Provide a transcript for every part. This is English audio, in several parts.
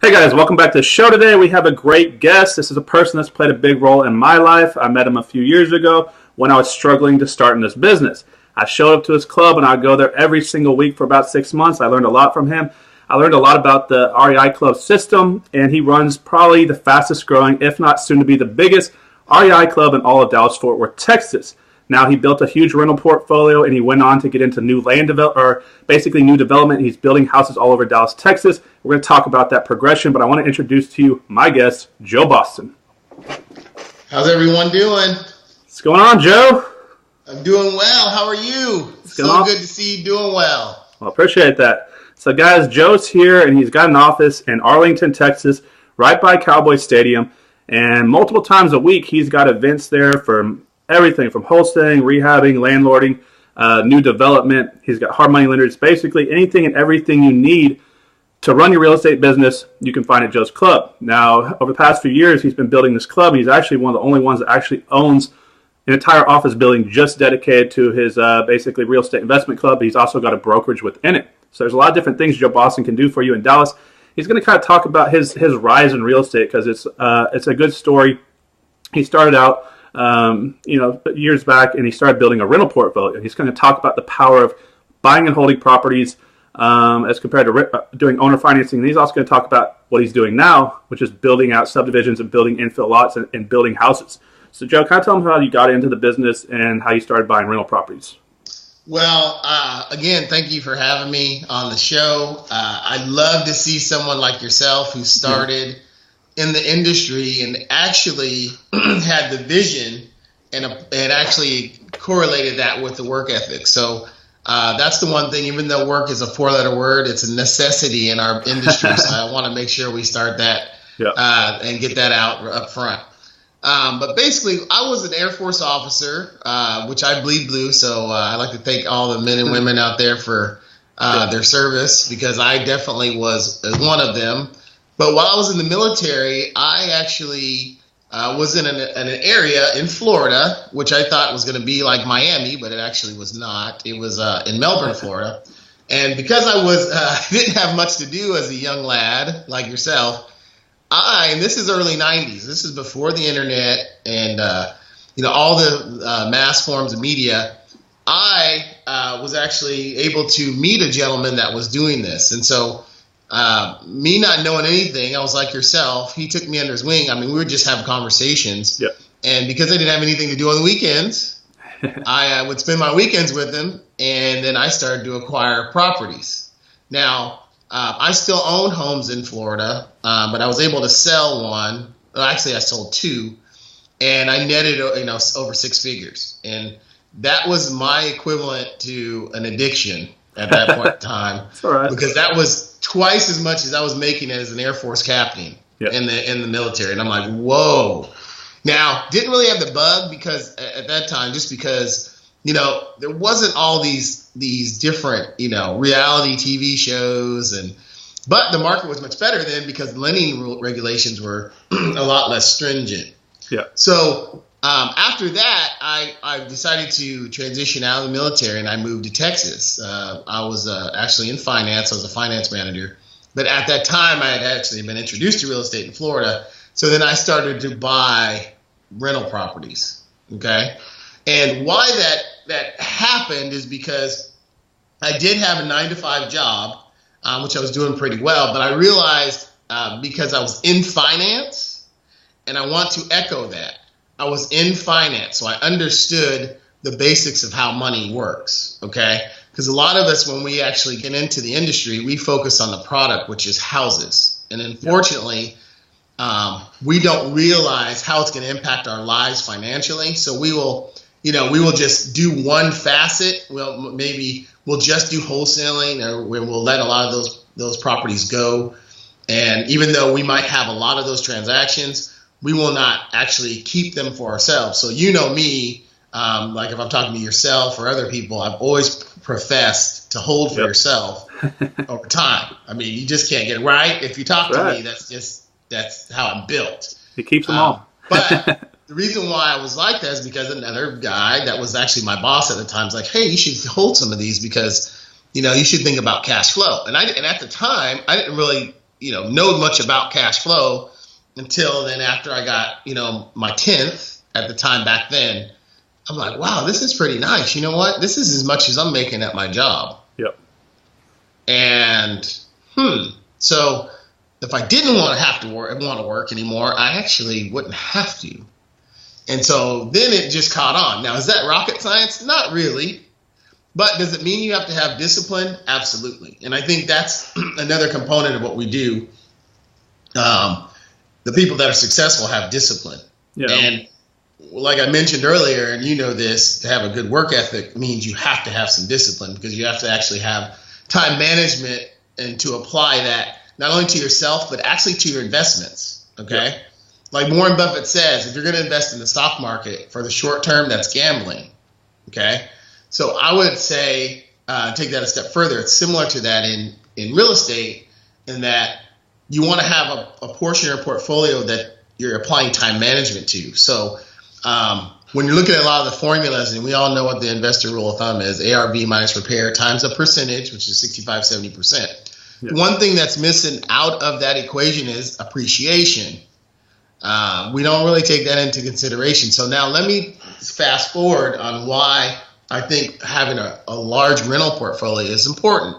Hey guys, welcome back to the show today. We have a great guest. This is a person that's played a big role in my life. I met him a few years ago when I was struggling to start in this business. I showed up to his club and I'd go there every single week for about 6 months. I learned a lot from him. I learned a lot about the REI Club system, and he runs probably the fastest growing, if not soon to be the biggest, REI Club in all of Dallas-Fort Worth, Texas. Now, he built a huge rental portfolio, and he went on to get into new basically new development. He's building houses all over Dallas, Texas. We're going to talk about that progression, but I want to introduce to you my guest, Joe Boston. How's everyone doing? What's going on, Joe? I'm doing well. How are you? So good to see you doing well. Well, appreciate that. So, guys, Joe's here, and he's got an office in Arlington, Texas, right by Cowboy Stadium. And multiple times a week, he's got events there for everything from wholesaling, rehabbing, landlording, new development. He's got hard money lenders. Basically, anything and everything you need to run your real estate business, you can find at Joe's Club. Now, over the past few years, he's been building this club. He's actually one of the only ones that actually owns an entire office building just dedicated to his basically real estate investment club. He's also got a brokerage within it. So there's a lot of different things Joe Boston can do for you in Dallas. He's going to kind of talk about his rise in real estate because it's a good story. He started out years back, and he started building a rental portfolio. He's going to talk about the power of buying and holding properties as compared to doing owner financing. And he's also going to talk about what he's doing now, which is building out subdivisions and building infill lots and building houses. So, Joe, kind of tell him how you got into the business and how you started buying rental properties. Well, again, thank you for having me on the show. I'd love to see someone like yourself who started in the industry and actually had the vision and actually correlated that with the work ethic. So that's the one thing, even though work is a 4-letter word, it's a necessity in our industry. So I want to make sure we start that and get that out up front. But basically, I was an Air Force officer, which I bleed blue. So I like to thank all the men and women out there for their service, because I definitely was one of them. But while I was in the military, I actually was in an area in Florida, which I thought was going to be like Miami, but it actually was not. It was in Melbourne, Florida. And because I didn't have much to do as a young lad like yourself, and this is early 90s. This is before the internet and all the mass forms of media. I was actually able to meet a gentleman that was doing this. And so me not knowing anything, I was like yourself. He took me under his wing. I mean, we would just have conversations. Yep. And because I didn't have anything to do on the weekends, I would spend my weekends with him. And then I started to acquire properties. Now, I still own homes in Florida, but I was able to sell one. Well, actually, I sold two, and I netted over 6 figures. And that was my equivalent to an addiction at that point in time. That's all right. Because that was twice as much as I was making as an Air Force captain in the military. And I'm like, whoa. Now, didn't really have the bug because at that time, just because there wasn't all these different reality TV shows, but the market was much better then because lending regulations were a lot less stringent. Yeah. So after that, I decided to transition out of the military and I moved to Texas. I was actually in finance. I was a finance manager. But at that time, I had actually been introduced to real estate in Florida. So then I started to buy rental properties. Okay. And why that happened is because I did have a 9-to-5 job, which I was doing pretty well. But I realized because I was in finance, and I want to echo that. I was in finance, so I understood the basics of how money works, okay? Because a lot of us, when we actually get into the industry, we focus on the product, which is houses. And unfortunately, we don't realize how it's going to impact our lives financially. So we will just do one facet. Maybe we'll just do wholesaling, or we'll let a lot of those properties go. And even though we might have a lot of those transactions, we will not actually keep them for ourselves. So me, like if I'm talking to yourself or other people, I've always professed to hold for yourself over time. I mean, you just can't get it right. If you talk to me, that's how I'm built. It keeps them all. But the reason why I was like that is because another guy that was actually my boss at the time was like, hey, you should hold some of these because, you should think about cash flow. And at the time, I didn't really know much about cash flow until then. After I got, my 10th at the time back then, I'm like, wow, this is pretty nice. You know what? This is as much as I'm making at my job. Yep. And so if I didn't want to work anymore, I actually wouldn't have to. And so then it just caught on. Now, is that rocket science? Not really. But does it mean you have to have discipline? Absolutely. And I think that's another component of what we do. The people that are successful have discipline. Yeah. And like I mentioned earlier, and you know this, to have a good work ethic means you have to have some discipline, because you have to actually have time management and to apply that not only to yourself, but actually to your investments. Okay. Yeah. Like Warren Buffett says, if you're going to invest in the stock market for the short term, that's gambling. Okay. So I would say, take that a step further. It's similar to that in real estate, in that you want to have a portion of your portfolio that you're applying time management to. So when you're looking at a lot of the formulas, and we all know what the investor rule of thumb is, ARV minus repair times a percentage, which is 65, 70%. Yeah. One thing that's missing out of that equation is appreciation. We don't really take that into consideration. So now let me fast forward on why I think having a large rental portfolio is important.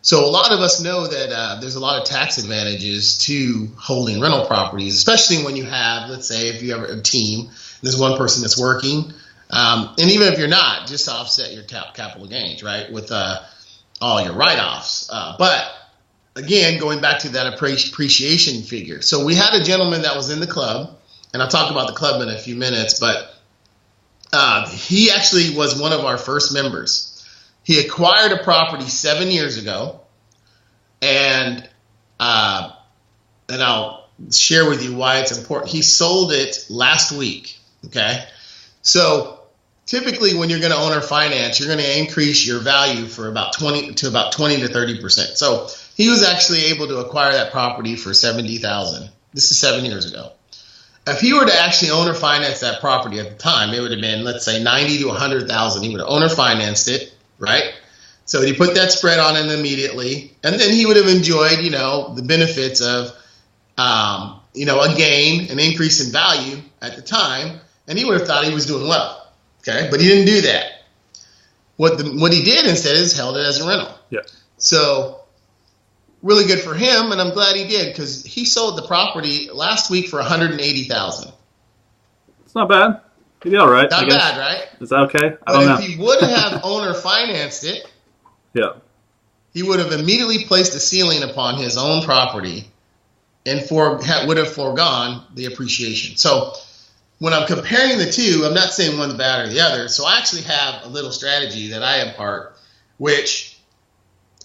So a lot of us know that there's a lot of tax advantages to holding rental properties, especially when you have, let's say, if you have a team, there's one person that's working, and even if you're not, just to offset your capital gains, right, with all your write-offs. But again, going back to that appreciation figure. So we had a gentleman that was in the club, and I'll talk about the club in a few minutes, but he actually was one of our first members. He acquired a property 7 years ago, and I'll share with you why it's important. He sold it last week. Okay, so typically when you're going to owner finance, you're going to increase your value for about 20 to 30%. So he was actually able to acquire that property for $70,000. This is 7 years ago. If he were to actually owner finance that property at the time, it would have been, let's say, $90,000 to $100,000. He would have owner financed it, right? So he put that spread on him immediately, and then he would have enjoyed, the benefits of, a gain, an increase in value at the time, and he would have thought he was doing well. Okay, but he didn't do that. What he did instead is held it as a rental. Yeah. So really good for him, and I'm glad he did, because he sold the property last week for $180,000. It's not bad. He did all right. Not bad, right? Is that okay? I don't know. But if he would have owner financed it, yeah, he would have immediately placed a ceiling upon his own property and would have foregone the appreciation. So when I'm comparing the two, I'm not saying one's bad or the other. So I actually have a little strategy that I impart, which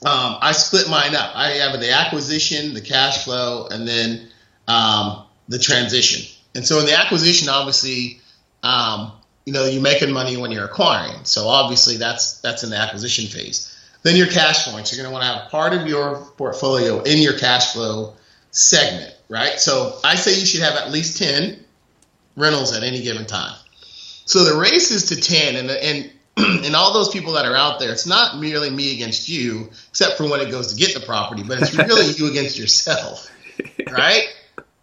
I split mine up. I have the acquisition, the cash flow, and then the transition. And so in the acquisition, obviously, you're making money when you're acquiring. So obviously that's in the acquisition phase. Then your cash flow. So you're going to want to have part of your portfolio in your cash flow segment, right? So I say you should have at least 10 rentals at any given time. So the race is to 10, and all those people that are out there, it's not merely me against you, except for when it goes to get the property, but it's really you against yourself, right?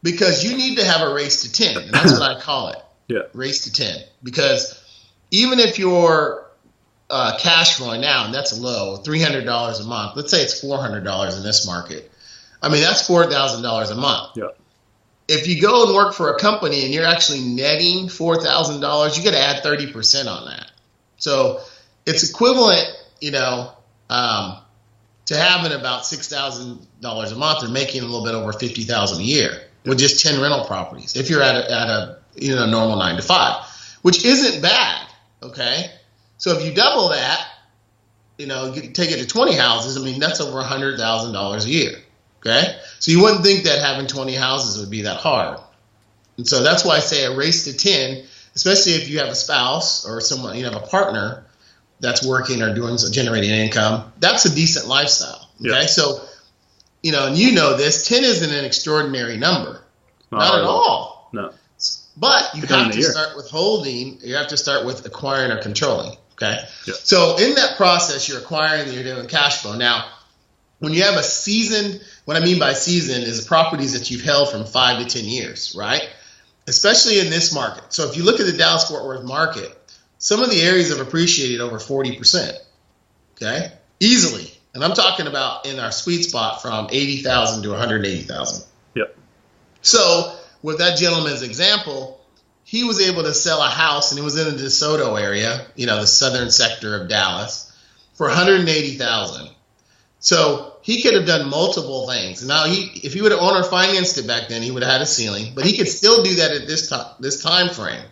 Because you need to have a race to 10, and that's what I call it. Yeah. Race to 10. Because even if you're cash flowing now, and that's low, $300 a month, let's say it's $400 in this market. I mean, that's $4,000 a month. Yeah. If you go and work for a company and you're actually netting $4,000, you got to add 30% on that. So it's equivalent, to having about $6,000 a month or making a little bit over $50,000 a year with just 10 rental properties. If you're at a normal 9 to 5, which isn't bad. Okay. So if you double that, take it to 20 houses. I mean, that's over $100,000 a year. Okay. So you wouldn't think that having 20 houses would be that hard. And so that's why I say a race to 10, especially if you have a spouse or someone, you have a partner that's working or generating income. That's a decent lifestyle. Okay. Yeah. So, and this, 10 isn't an extraordinary number. Not at all. No. But you have to start with holding. You have to start with acquiring or controlling. Okay. Yeah. So in that process, you're acquiring, you're doing cash flow. Now, when you have a seasoned, what I mean by seasoned is properties that you've held from 5 to 10 years, right? Especially in this market. So if you look at the Dallas-Fort Worth market, some of the areas have appreciated over 40%, okay? Easily. And I'm talking about in our sweet spot from 80,000 to 180,000. Yep. So with that gentleman's example, he was able to sell a house, and it was in the DeSoto area, the southern sector of Dallas, for 180,000. So he could have done multiple things. Now, if he would have owner financed it back then, he would have had a ceiling, but he could still do that at this time frame.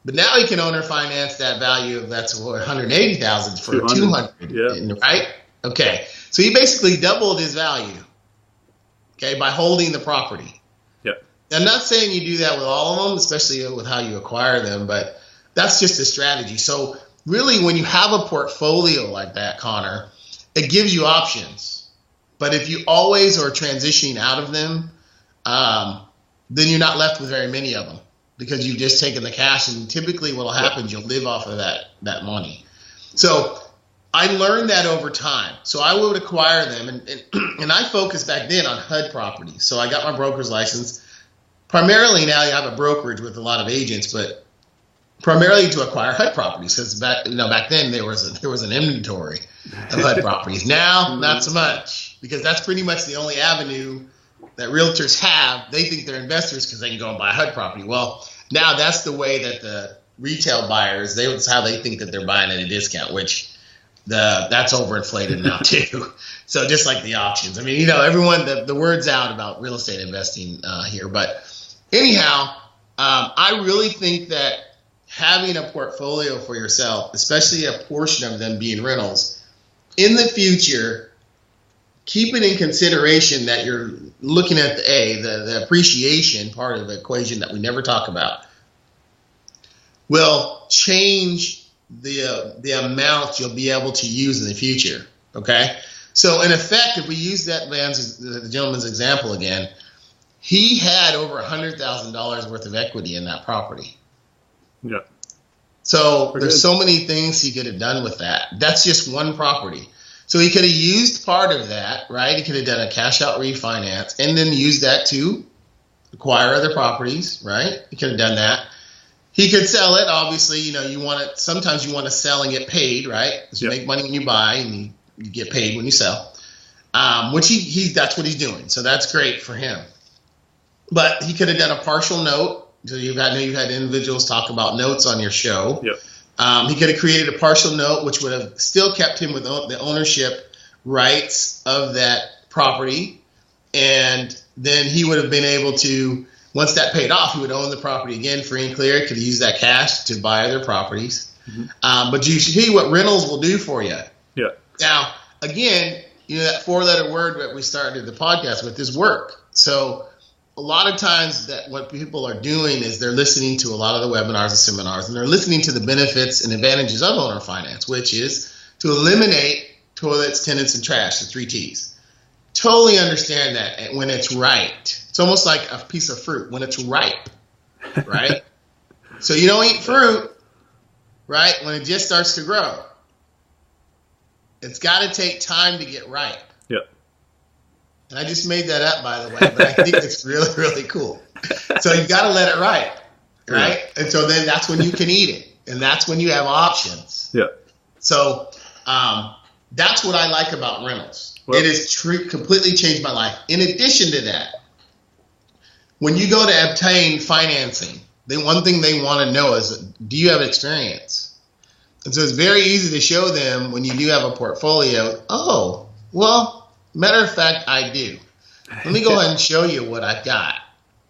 But now he can owner finance that value of that's 180,000 for 200, right? Okay, so he basically doubled his value, okay, by holding the property. Yep. I'm not saying you do that with all of them, especially with how you acquire them, but that's just a strategy. So really, when you have a portfolio like that, Connor, it gives you options. But if you always are transitioning out of them, then you're not left with very many of them because you've just taken the cash, and typically what will happen is you'll live off of that money. So I learned that over time. So I would acquire them, and I focused back then on HUD properties. So I got my broker's license. Primarily now I have a brokerage with a lot of agents, but primarily to acquire HUD properties because back then there was an inventory of HUD properties. Now not so much, because that's pretty much the only avenue that realtors have. They think they're investors because they can go and buy a HUD property. Well, now that's the way that the retail buyers, that's how they think that they're buying at a discount, which that's overinflated now too. So just like the auctions. I mean, everyone, the word's out about real estate investing here. But anyhow, I really think that having a portfolio for yourself, especially a portion of them being rentals, in the future, keep it in consideration that you're looking at the appreciation part of the equation that we never talk about will change the amount you'll be able to use in the future. Okay, so in effect, if we use the gentleman's example again, he had over $100,000 worth of equity in that property. Yeah. So there's so many things he could have done with that. That's just one property. So he could have used part of that, right? He could have done a cash out refinance and then used that to acquire other properties, right? He could have done that. He could sell it. Obviously, sometimes you want to sell and get paid, right? Because you make money when you buy and you get paid when you sell. Which that's what he's doing. So that's great for him. But he could have done a partial note. So you've had individuals talk about notes on your show. Yep. He could have created a partial note, which would have still kept him with the ownership rights of that property. And then he would have been able to, once that paid off, he would own the property again free and clear. Could use that cash to buy other properties. Mm-hmm. But you should see what rentals will do for you. Yeah. Now, again, that 4-letter word that we started the podcast with is work. So a lot of times that what people are doing is they're listening to a lot of the webinars and seminars, and they're listening to the benefits and advantages of owner finance, which is to eliminate toilets, tenants, and trash, the 3 T's. Totally understand that when it's right. It's almost like a piece of fruit when it's ripe, right? So you don't eat fruit, right, when it just starts to grow. It's got to take time to get ripe. Yep. And I just made that up, by the way, but I think it's really, really cool. So you got to let it ripe, right? Yeah. And so then that's when you can eat it, and that's when you have options. Yeah. So that's what I like about rentals. Well, it has completely changed my life. In addition to that, when you go to obtain financing, one thing they want to know is, do you have experience? And so it's very easy to show them when you do have a portfolio, oh, well, matter of fact, I do. Let me go ahead and show you what I've got.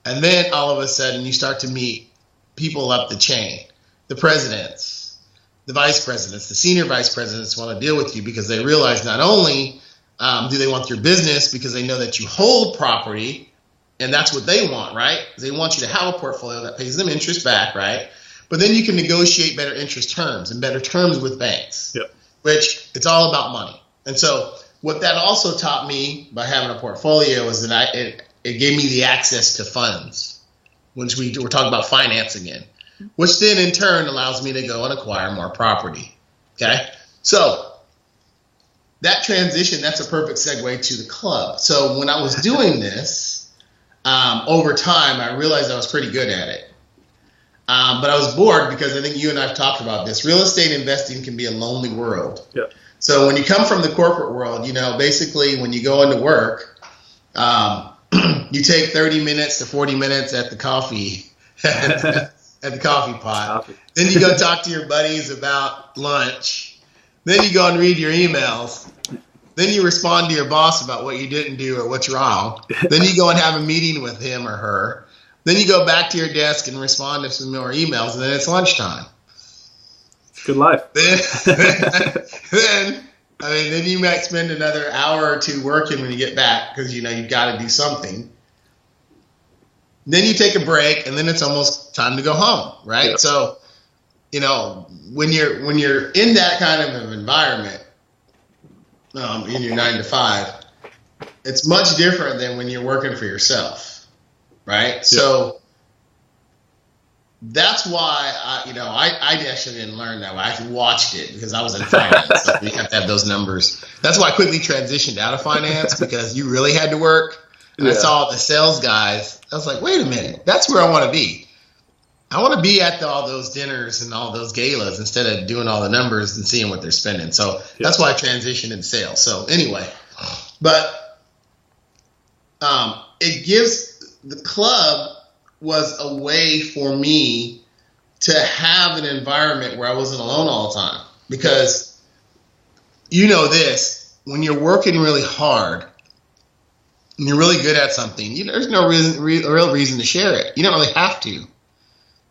And then all of a sudden you start to meet people up the chain, the presidents, the vice presidents, the senior vice presidents want to deal with you because they realize not only do they want your business because they know that you hold property, and that's what they want, right? They want you to have a portfolio that pays them interest back, right? But then you can negotiate better interest terms and better terms with banks, which it's all about money. And so what that also taught me by having a portfolio is that it gave me the access to funds, which we're talking about finance again, which then in turn allows me to go and acquire more property. Okay, so that transition, that's a perfect segue to the club. So when I was doing this, over time, I realized I was pretty good at it. But I was bored because I think you and I have talked about this. Real estate investing can be a lonely world. Yeah. So when you come from the corporate world, basically when you go into work, you take 30 minutes to 40 minutes at the coffee at the coffee pot. Then you go talk to your buddies about lunch. Then you go and read your emails. Then you respond to your boss about what you didn't do or what's wrong. Then you go and have a meeting with him or her. Then you go back to your desk and respond to some more emails, and then it's lunchtime. Good life. Then you might spend another hour or two working when you get back because you've got to do something. Then you take a break, and then it's almost time to go home, right? Yep. So, when you're in that kind of an environment, in your 9 to 5, it's much different than when you're working for yourself, right? Yep. So that's why I actually didn't learn that way. I watched it because I was in finance, so you have to have those numbers. That's why I quickly transitioned out of finance because you really had to work. And I saw the sales guys. I was like, wait a minute, that's where I want to be. I want to be at all those dinners and all those galas instead of doing all the numbers and seeing what they're spending. So that's why I transitioned in sales. So anyway, but the club was a way for me to have an environment where I wasn't alone all the time. Because when you're working really hard, and you're really good at something, there's no real reason to share it. You don't really have to.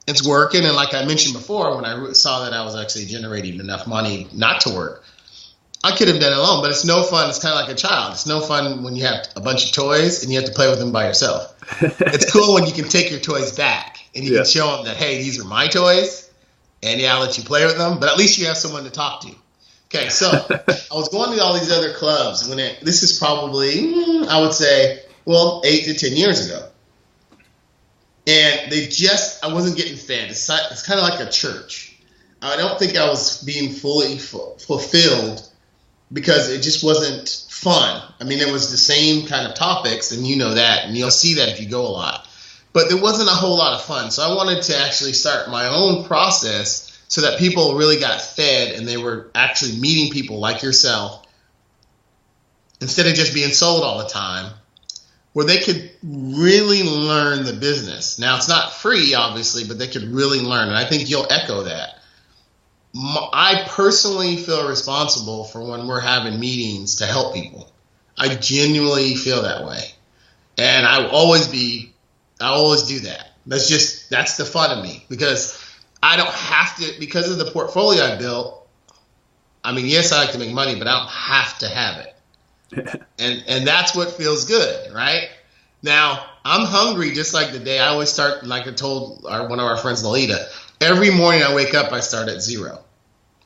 It's working, and like I mentioned before, when I saw that I was actually generating enough money not to work, I could have done it alone, but it's no fun. It's kind of like a child. It's no fun when you have a bunch of toys and you have to play with them by yourself. It's cool when you can take your toys back and you can show them that, hey, these are my toys, and I'll let you play with them, but at least you have someone to talk to. Okay, so I was going to all these other clubs this is probably, I would say, 8 to 10 years ago. And I wasn't getting fed. It's kind of like a church. I don't think I was being fully fulfilled because it just wasn't fun. It was the same kind of topics, and that, and you'll see that if you go a lot. But there wasn't a whole lot of fun. So I wanted to actually start my own process so that people really got fed and they were actually meeting people like yourself instead of just being sold all the time, where they could really learn the business. Now, it's not free, obviously, but they could really learn. And I think you'll echo that. I personally feel responsible for when we're having meetings to help people. I genuinely feel that way. And I will always do that. That's the fun of me, because I don't have to, because of the portfolio I built. Yes, I like to make money, but I don't have to have it. And that's what feels good, right? Now, I'm hungry just like the day I always start, like I told one of our friends, Lolita, every morning I wake up, I start at 0.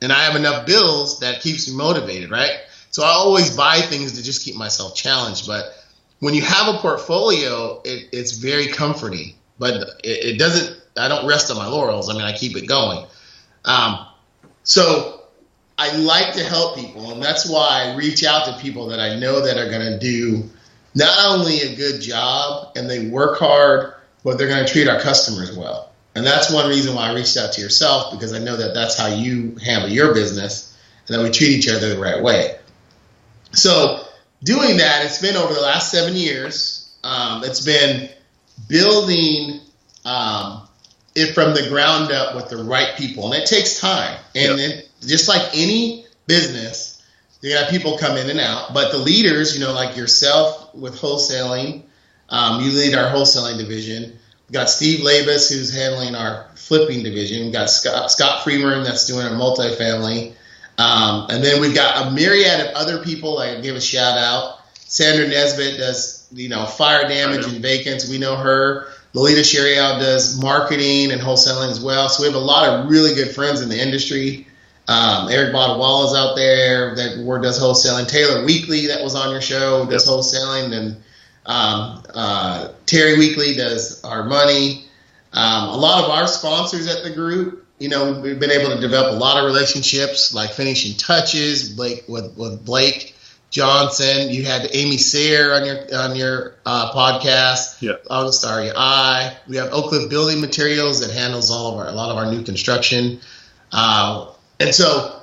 And I have enough bills that keeps me motivated, right? So I always buy things to just keep myself challenged. But when you have a portfolio, it's very comforting. But it doesn't, I don't rest on my laurels. I keep it going. So I like to help people, and that's why I reach out to people that I know that are going to do not only a good job and they work hard, but they're going to treat our customers well. And that's one reason why I reached out to yourself, because I know that that's how you handle your business and that we treat each other the right way. So doing that, it's been over the last 7 years. It's been building it from the ground up with the right people, and it takes time. And just like any business, you got people come in and out, but the leaders, like yourself with wholesaling, you lead our wholesaling division. We've got Steve Labus, who's handling our flipping division. We've got Scott Freeman, that's doing our multifamily. And then we've got a myriad of other people. I give a shout out. Sandra Nesbitt does, fire damage and vacants. We know her. Lolita Sherial does marketing and wholesaling as well. So we have a lot of really good friends in the industry. Eric Bodawala is out there that does wholesaling. Taylor Weekly, that was on your show, does wholesaling. And Terry Weekly does our money. A lot of our sponsors at the group, we've been able to develop a lot of relationships, like Finishing Touches, with Blake. Johnson. You had Amy Sayre on your podcast. Yeah. August REI. We have Oak Cliff Building Materials that handles a lot of our new construction. And so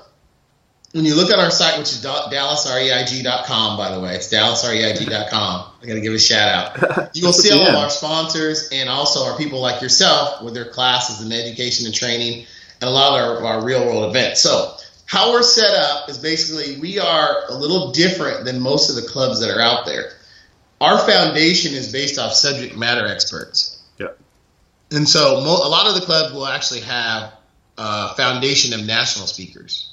when you look at our site, which is DallasREIG.com, by the way, it's DallasREIG.com. I got to give a shout out. You will see all of our sponsors and also our people like yourself with their classes and education and training and a lot of our real world events. So how we're set up is basically we are a little different than most of the clubs that are out there. Our foundation is based off subject matter experts. Yeah. And so a lot of the clubs will actually have a foundation of national speakers,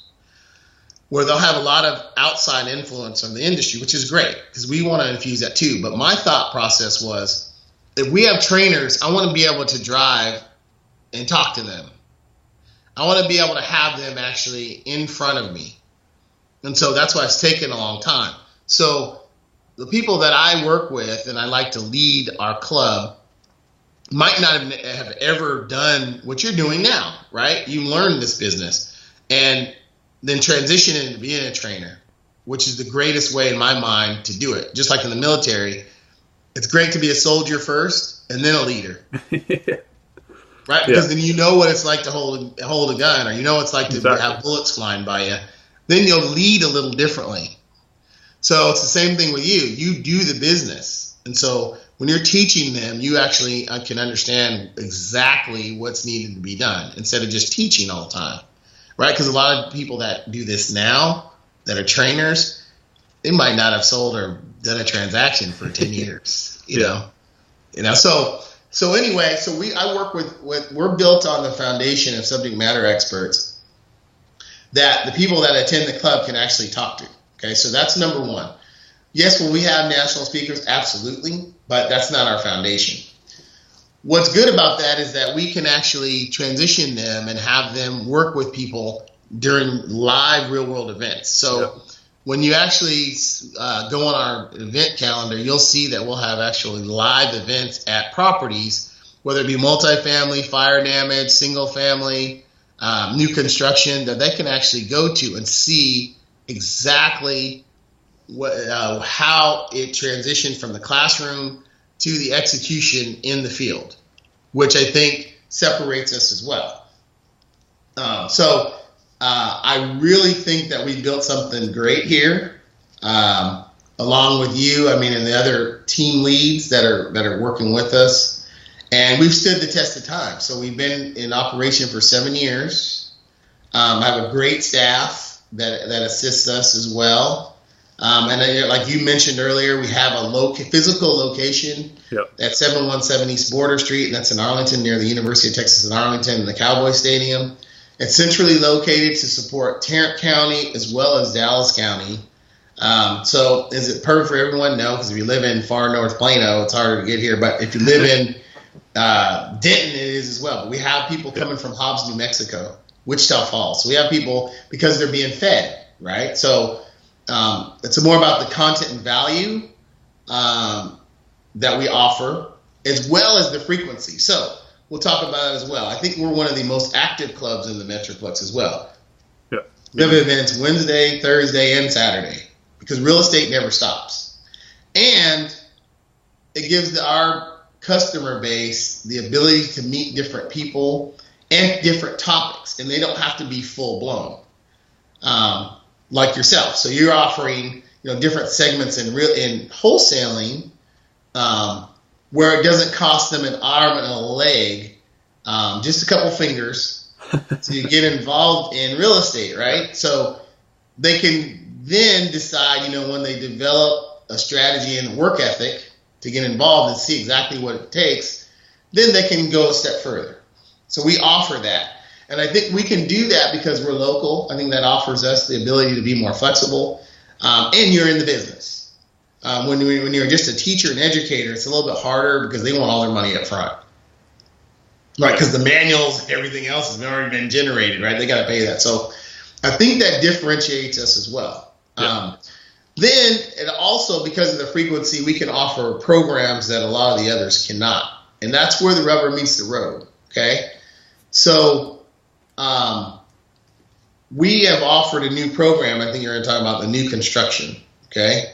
where they'll have a lot of outside influence from the industry, which is great because we want to infuse that too. But my thought process was, if we have trainers, I want to be able to drive and talk to them. I want to be able to have them actually in front of me. And so that's why it's taken a long time. So the people that I work with and I like to lead our club might not have ever done what you're doing now, right? You learned this business and then transition into being a trainer, which is the greatest way in my mind to do it. Just like in the military, it's great to be a soldier first and then a leader. Right? Because then you know what it's like to hold a gun, or you know what it's like to have bullets flying by you. Then you'll lead a little differently. So it's the same thing with you. You do the business. And so when you're teaching them, you actually can understand exactly what's needed to be done instead of just teaching all the time. Right? Because a lot of people that do this now, that are trainers, they might not have sold or done a transaction for 10 years. You know. So anyway, I work with we're built on the foundation of subject matter experts that the people that attend the club can actually talk to. Okay, so that's number one. Yes, will we have national speakers? Absolutely, but that's not our foundation. What's good about that is that we can actually transition them and have them work with people during live real world events. So when you actually go on our event calendar, you'll see that we'll have actually live events at properties, whether it be multifamily, fire damage, single family, new construction, that they can actually go to and see exactly how it transitioned from the classroom to the execution in the field, which I think separates us as well. I really think that we built something great here, along with you. I mean, and the other team leads that are working with us, and we've stood the test of time. So we've been in operation for 7 years. I have a great staff that assists us as well. And like you mentioned earlier, we have a physical location at 717 East Border Street, and that's in Arlington, near the University of Texas at Arlington and the Cowboy Stadium. It's centrally located to support Tarrant County as well as Dallas County. So is it perfect for everyone? No, because if you live in far north Plano, it's harder to get here. But if you live in Denton, it is as well. But we have people coming from Hobbs, New Mexico, Wichita Falls. So we have people because they're being fed, right? So it's more about the content and value that we offer, as well as the frequency. So we'll talk about it as well. I think we're one of the most active clubs in the Metroplex as well. We have events Wednesday, Thursday, and Saturday because real estate never stops. And it gives our customer base the ability to meet different people and different topics, and they don't have to be full blown. Like yourself. So you're offering, different segments in wholesaling, where it doesn't cost them an arm and a leg, just a couple fingers to get involved in real estate, right? So they can then decide, when they develop a strategy and work ethic to get involved and see exactly what it takes, then they can go a step further. So we offer that. And I think we can do that because we're local. I think that offers us the ability to be more flexible. And you're in the business. When you're just a teacher and educator, it's a little bit harder because they want all their money up front. Right, because the manuals and everything else has already been generated, right? They got to pay that. So I think that differentiates us as well. Then it also, because of the frequency, we can offer programs that a lot of the others cannot. And that's where the rubber meets the road, okay? So we have offered a new program. I think you're going to talk about the new construction, Okay.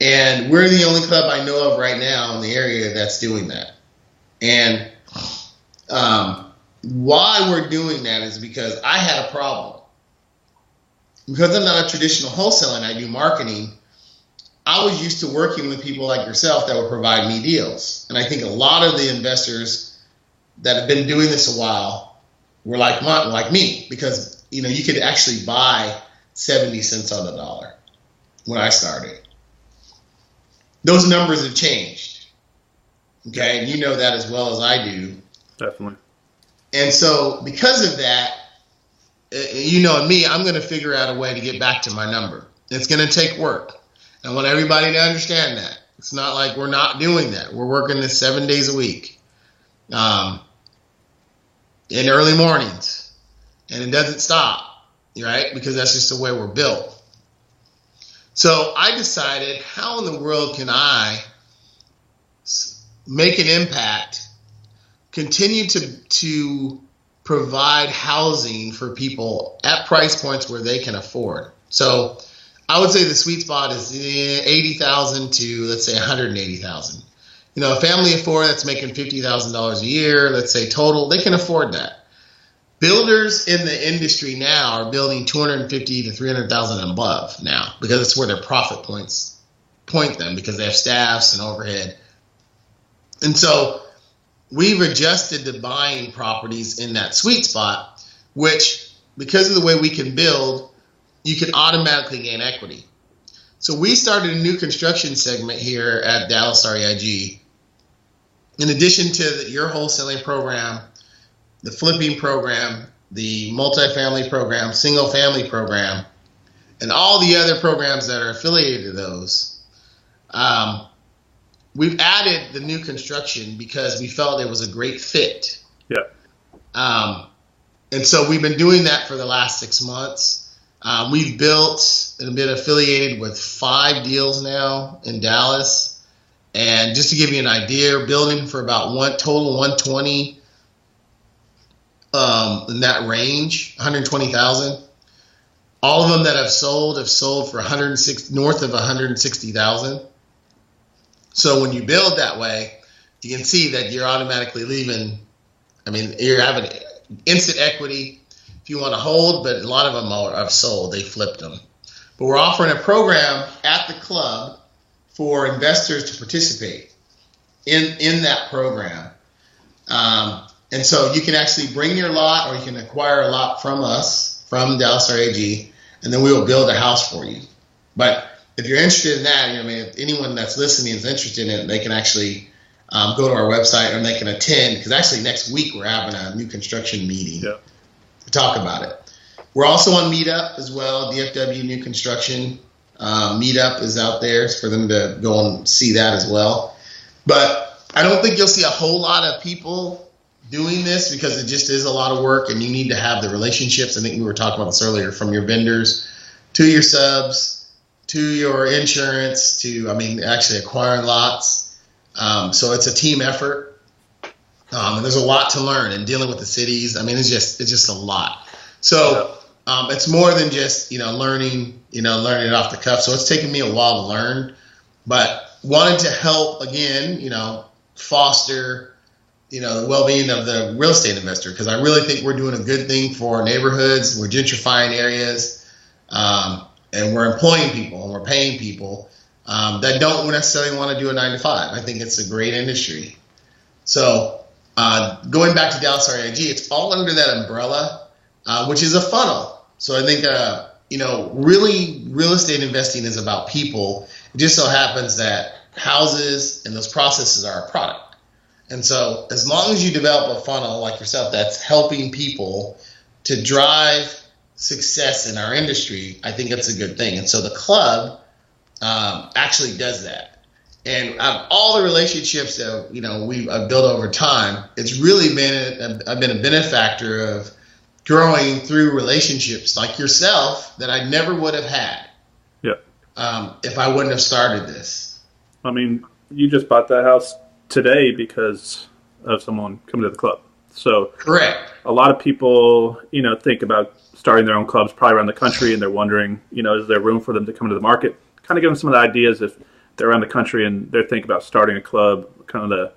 And we're the only club I know of right now in the area that's doing that. And why we're doing that is because I had a problem. Because I'm not a traditional wholesaler and I do marketing, I was used to working with people like yourself that would provide me deals. And I think a lot of the investors that have been doing this a while were like me, because you could actually buy 70 cents on the dollar when I started. Those numbers have changed. Okay, and you know that as well as I do. Definitely. And so because of that, me, I'm going to figure out a way to get back to my number. It's going to take work. I want everybody to understand that. It's not like we're not doing that. We're working this 7 days a week in early mornings. And it doesn't stop, right? Because that's just the way we're built. So I decided, how in the world can I make an impact, continue to provide housing for people at price points where they can afford? So I would say the sweet spot is 80,000 to, let's say, 180,000. A family of four that's making $50,000 a year, let's say total, they can afford that. Builders in the industry now are building 250 to 300,000 and above now, because it's where their profit points point them, because they have staffs and overhead. And so we've adjusted to buying properties in that sweet spot, which, because of the way we can build, you can automatically gain equity. So we started a new construction segment here at Dallas REIG. In addition to your wholesaling program, the flipping program, the multifamily program, single family program, and all the other programs that are affiliated to those, we've added the new construction because we felt it was a great fit. Yeah. And so we've been doing that for the last 6 months. We've built and been affiliated with 5 deals now in Dallas. And just to give you an idea, we're building for about total 120 in that range, 120,000. All of them that have sold for north of 160,000. So when you build that way, you can see that you're automatically leaving. You're having instant equity if you want to hold, but a lot of them have sold. They flipped them. But we're offering a program at the club for investors to participate in that program. And so you can actually bring your lot, or you can acquire a lot from us, from Dallas REIG, and then we will build a house for you. But if you're interested in that, if anyone that's listening is interested in it, they can actually go to our website, and they can attend, because actually next week we're having a new construction meeting to talk about it. We're also on Meetup as well. DFW New Construction Meetup is out there for them to go and see that as well. But I don't think you'll see a whole lot of people doing this, because it just is a lot of work, and you need to have the relationships. I think we were talking about this earlier, from your vendors to your subs to your insurance to actually acquiring lots. So it's a team effort, and there's a lot to learn, and dealing with the cities. It's just a lot. So it's more than just learning it off the cuff. So it's taken me a while to learn, but wanted to help again, foster the well-being of the real estate investor, because I really think we're doing a good thing for neighborhoods. We're gentrifying areas, and we're employing people, and we're paying people that don't necessarily want to do a 9 to 5. I think it's a great industry. So going back to Dallas REIG, it's all under that umbrella, which is a funnel. So I think really real estate investing is about people. It just so happens that houses and those processes are a product. And so as long as you develop a funnel like yourself that's helping people to drive success in our industry, I think that's a good thing. And so the club actually does that. And out of all the relationships that I've built over time, it's really I've been a benefactor of growing through relationships like yourself that I never would have had. If I wouldn't have started this. You just bought that house today because of someone coming to the club. So correct. A lot of people, think about starting their own clubs probably around the country, and they're wondering, is there room for them to come to the market? kind of give them some of the ideas if they're around the country and they're thinking about starting a club, kind of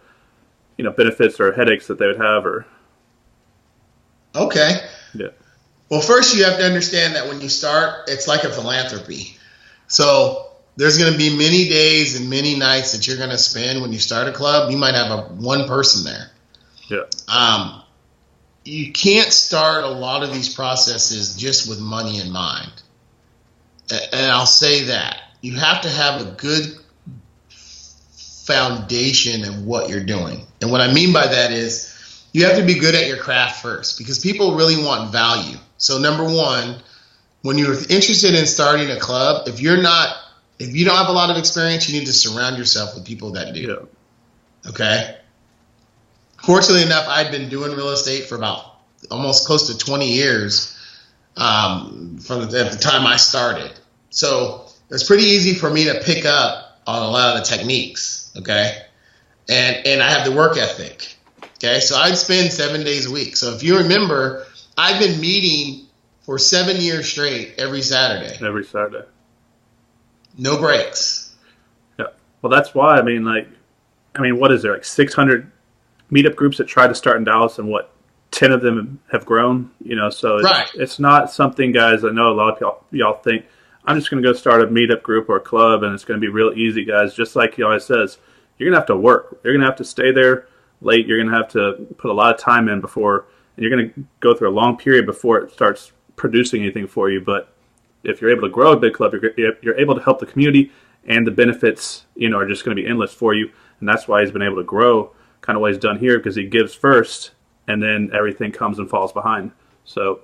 the benefits or headaches that they would have, or Okay. yeah. Well, first you have to understand that when you start, it's like a philanthropy. So there's going to be many days and many nights that you're going to spend when you start a club. You might have one person there. Yeah. You can't start a lot of these processes just with money in mind. And I'll say that. You have to have a good foundation of what you're doing. And what I mean by that is you have to be good at your craft first, because people really want value. So number one, when you're interested in starting a club, if you don't have a lot of experience, you need to surround yourself with people that do. Yeah. Okay. Fortunately enough, I'd been doing real estate for about almost close to 20 years at the time I started. So it's pretty easy for me to pick up on a lot of the techniques. Okay. And I have the work ethic. Okay. So I'd spend 7 days a week. So if you remember, I've been meeting for 7 years straight every Saturday. Every Saturday. No breaks. Yeah. Well, that's why, what is there, like 600 meetup groups that try to start in Dallas, and 10 of them have grown, so it's not something, guys. I know a lot of y'all think, I'm just going to go start a meetup group or a club and it's going to be real easy, guys. Just like he always says, you're going to have to work. You're going to have to stay there late. You're going to have to put a lot of time in and you're going to go through a long period before it starts producing anything for you. But if you're able to grow a big club, you're able to help the community, and the benefits, are just going to be endless for you. And that's why he's been able to grow kind of what he's done here, because he gives first and then everything comes and falls behind. So.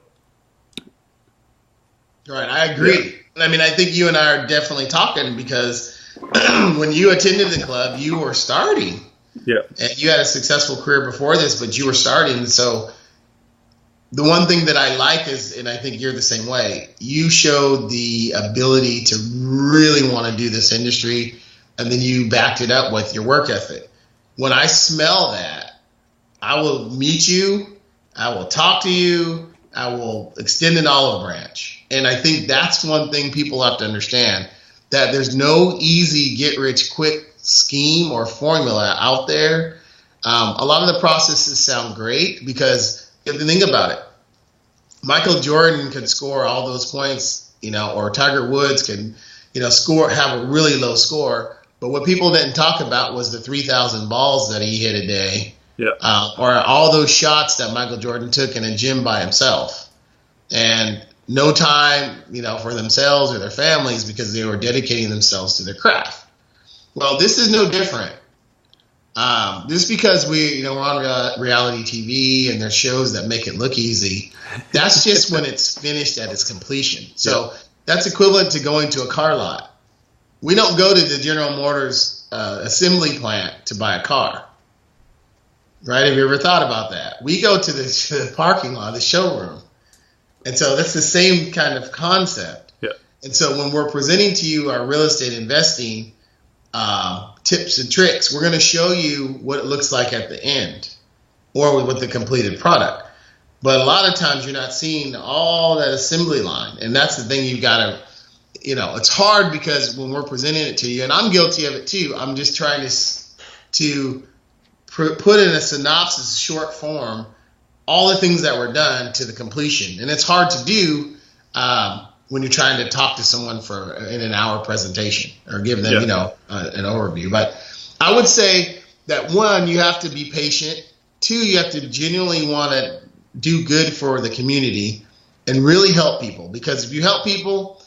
Right. I agree. Yeah. I think you and I are definitely talking, because when you attended the club, you were starting. Yeah. And you had a successful career before this, but you were starting. So the one thing that I like is, and I think you're the same way, you showed the ability to really want to do this industry, and then you backed it up with your work ethic. When I smell that, I will meet you, I will talk to you, I will extend an olive branch. And I think that's one thing people have to understand, that there's no easy get-rich-quick scheme or formula out there. A lot of the processes sound great, because if you think about it, Michael Jordan could score all those points, or Tiger Woods can, have a really low score. But what people didn't talk about was the 3,000 balls that he hit a day, or all those shots that Michael Jordan took in a gym by himself, and no time, for themselves or their families, because they were dedicating themselves to their craft. Well, this is no different. Just because we're on reality TV and there's shows that make it look easy, that's just when it's finished at its completion. So that's equivalent to going to a car lot. We don't go to the General Motors assembly plant to buy a car, right? Have you ever thought about that? We go to the parking lot, the showroom. And so that's the same kind of concept. Yeah. And so when we're presenting to you our real estate investing tips and tricks, we're going to show you what it looks like at the end, or with the completed product. But a lot of times you're not seeing all that assembly line. And that's the thing you've got to, it's hard, because when we're presenting it to you, and I'm guilty of it too, I'm just trying to put in a synopsis, short form, all the things that were done to the completion. And it's hard to do when you're trying to talk to someone in an hour presentation, or give them, an overview. But I would say that, one, you have to be patient. Two, you have to genuinely want to do good for the community and really help people. Because if you help people,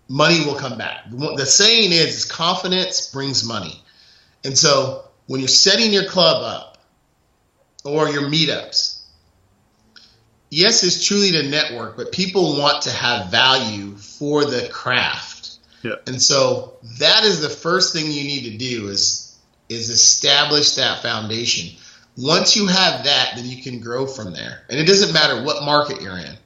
money will come back. The saying is confidence brings money. And so when you're setting your club up, or your meetups, yes, it's truly to network, but people want to have value for the craft. Yeah. And so that is the first thing you need to do is establish that foundation. Once you have that, then you can grow from there. And it doesn't matter what market you're in.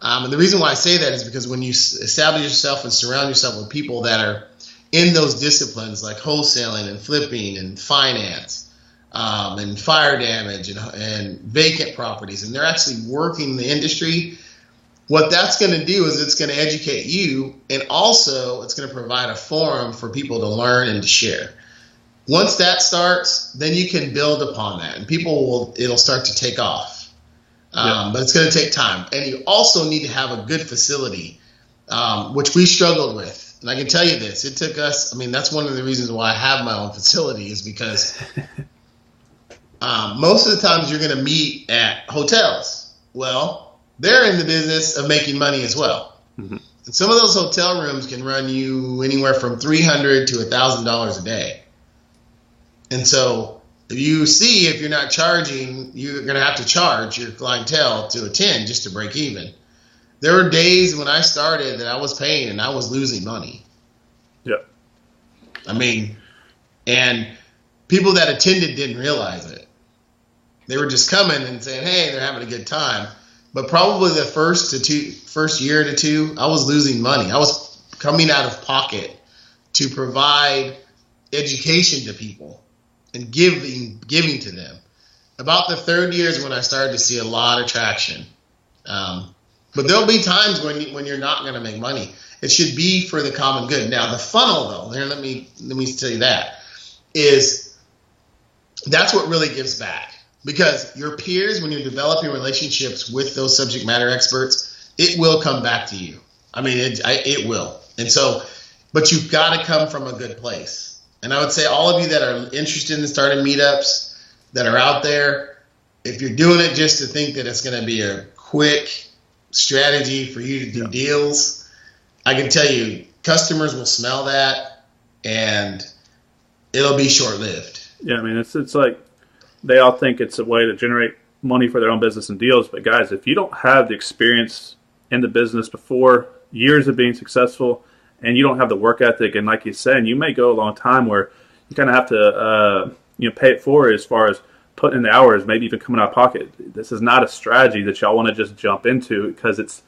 And the reason why I say that is because when you establish yourself and surround yourself with people that are in those disciplines, like wholesaling and flipping and finance, and fire damage and vacant properties, and they're actually working the industry, what that's going to do is it's going to educate you, and also it's going to provide a forum for people to learn and to share. Once that starts, then you can build upon that, and it'll start to take off. But it's going to take time. And you also need to have a good facility, which we struggled with. And I can tell you this, it took us, that's one of the reasons why I have my own facility, is because most of the times you're going to meet at hotels. Well, they're in the business of making money as well. Mm-hmm. And some of those hotel rooms can run you anywhere from $300 to $1,000 a day. And so if you're not charging, you're going to have to charge your clientele to attend just to break even. There were days when I started that I was paying and I was losing money. Yep. And people that attended didn't realize it. They were just coming and saying, hey, they're having a good time. But probably the first year to two, I was losing money. I was coming out of pocket to provide education to people and giving to them. About the third year is when I started to see a lot of traction. But there'll be times when you're not going to make money. It should be for the common good. Now, the funnel, though, let me tell you that's what really gives back. Because your peers, when you're developing relationships with those subject matter experts, it will come back to you. It will. And so, but you've got to come from a good place. And I would say all of you that are interested in starting meetups that are out there, if you're doing it just to think that it's going to be a quick strategy for you to do deals, I can tell you customers will smell that and it'll be short-lived. Yeah, it's like they all think it's a way to generate money for their own business and deals. But guys, if you don't have the experience in the business before, years of being successful, and you don't have the work ethic, and like you said, you may go a long time where you kind of have to pay it forward as far as putting in the hours, maybe even coming out of pocket. This is not a strategy that y'all want to just jump into, because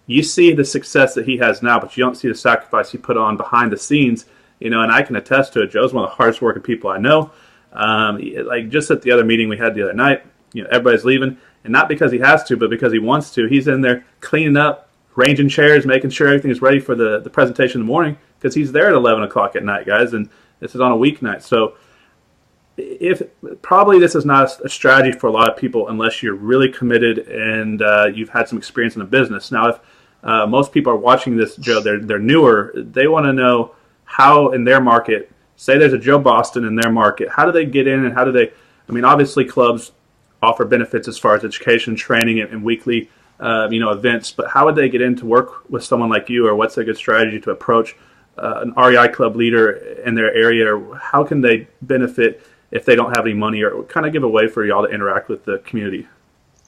you see the success that he has now, but you don't see the sacrifice he put on behind the scenes. And I can attest to it. Joe's one of the hardest working people I know. Like just at the other meeting we had the other night, everybody's leaving, and not because he has to, but because he wants to. He's in there cleaning up, ranging chairs, making sure everything is ready for the presentation in the morning, because he's there at 11 o'clock at night, guys, and this is on a weeknight. So probably this is not a strategy for a lot of people unless you're really committed and you've had some experience in the business. Now, if most people are watching this, Joe, they're newer, they want to know how in their market, say there's a Joe Boston in their market, how do they get in, and how do they, obviously clubs offer benefits as far as education, training, and weekly events, but how would they get in to work with someone like you, or what's a good strategy to approach an REI club leader in their area, or how can they benefit if they don't have any money, or kind of give a way for y'all to interact with the community?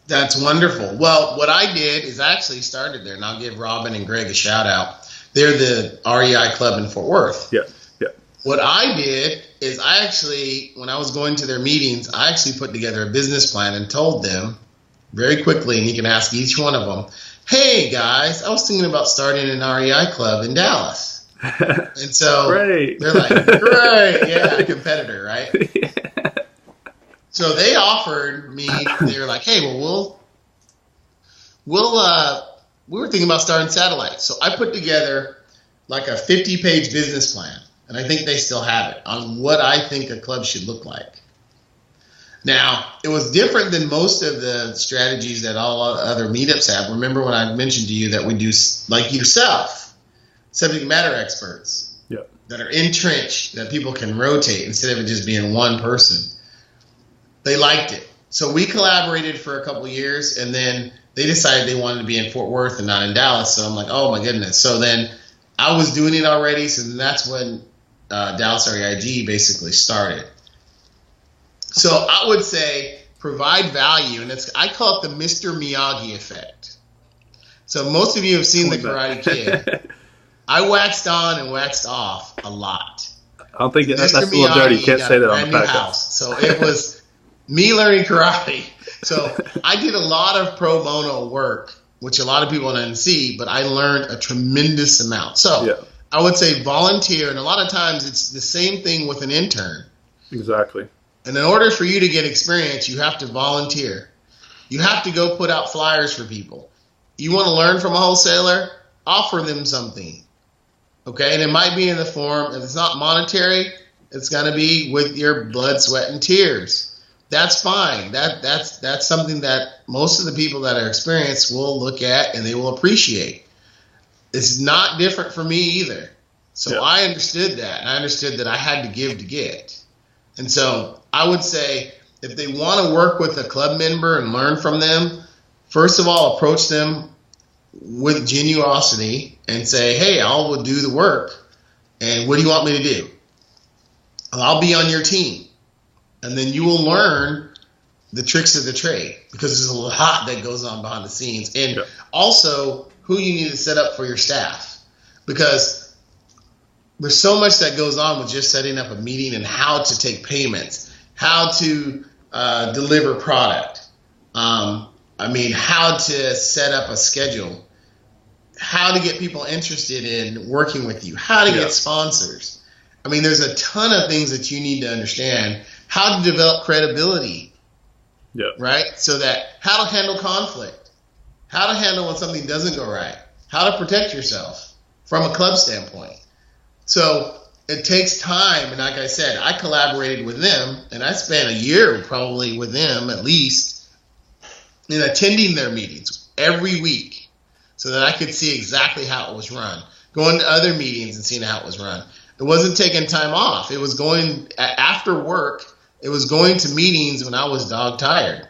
That's wonderful. Well, what I did is I actually started there, and I'll give Robin and Greg a shout out. They're the REI club in Fort Worth. Yeah. What I did is when I was going to their meetings, I actually put together a business plan and told them very quickly, and you can ask each one of them, hey guys, I was thinking about starting an REI club in Dallas. And so Great. They're like, great, yeah, competitor, right? Yeah. So they offered me, they were like, hey, well, we were thinking about starting satellites. So I put together like a 50-page business plan, and I think they still have it, on what I think a club should look like. Now, it was different than most of the strategies that all other meetups have. Remember when I mentioned to you that we do, like yourself, subject matter experts that are entrenched, that people can rotate instead of it just being one person. They liked it. So we collaborated for a couple of years, and then they decided they wanted to be in Fort Worth and not in Dallas. So I'm like, oh my goodness. So then I was doing it already. So then that's when Dallas REIG basically started. So I would say provide value, and I call it the Mr. Miyagi effect. So most of you have seen The Karate Kid. I waxed on and waxed off a lot. I don't think that's a little dirty. You can't say that on the podcast. House. So it was me learning karate. So I did a lot of pro bono work, which a lot of people didn't see, but I learned a tremendous amount. So I would say volunteer, and a lot of times it's the same thing with an intern. Exactly. And in order for you to get experience, you have to volunteer. You have to go put out flyers for people. You want to learn from a wholesaler? Offer them something. Okay, and it might be in the form, if it's not monetary, it's going to be with your blood, sweat, and tears. That's fine. That's something that most of the people that are experienced will look at and they will appreciate. It's not different for me either. So yeah. I understood that. And I understood that I had to give to get. And so I would say if they want to work with a club member and learn from them, first of all, approach them with genuosity and say, hey, I'll do the work. And what do you want me to do? I'll be on your team. And then you will learn the tricks of the trade, because there's a lot that goes on behind the scenes. And yeah. Also who you need to set up for your staff, because there's so much that goes on with just setting up a meeting and how to take payments, how to deliver product. How to set up a schedule, how to get people interested in working with you, how to get sponsors. There's a ton of things that you need to understand, how to develop credibility, right? So that how to handle conflict, how to handle when something doesn't go right, how to protect yourself from a club standpoint. So it takes time. And like I said, I collaborated with them, and I spent a year probably with them at least in attending their meetings every week so that I could see exactly how it was run, going to other meetings and seeing how it was run. It wasn't taking time off. It was going after work. It was going to meetings when I was dog tired,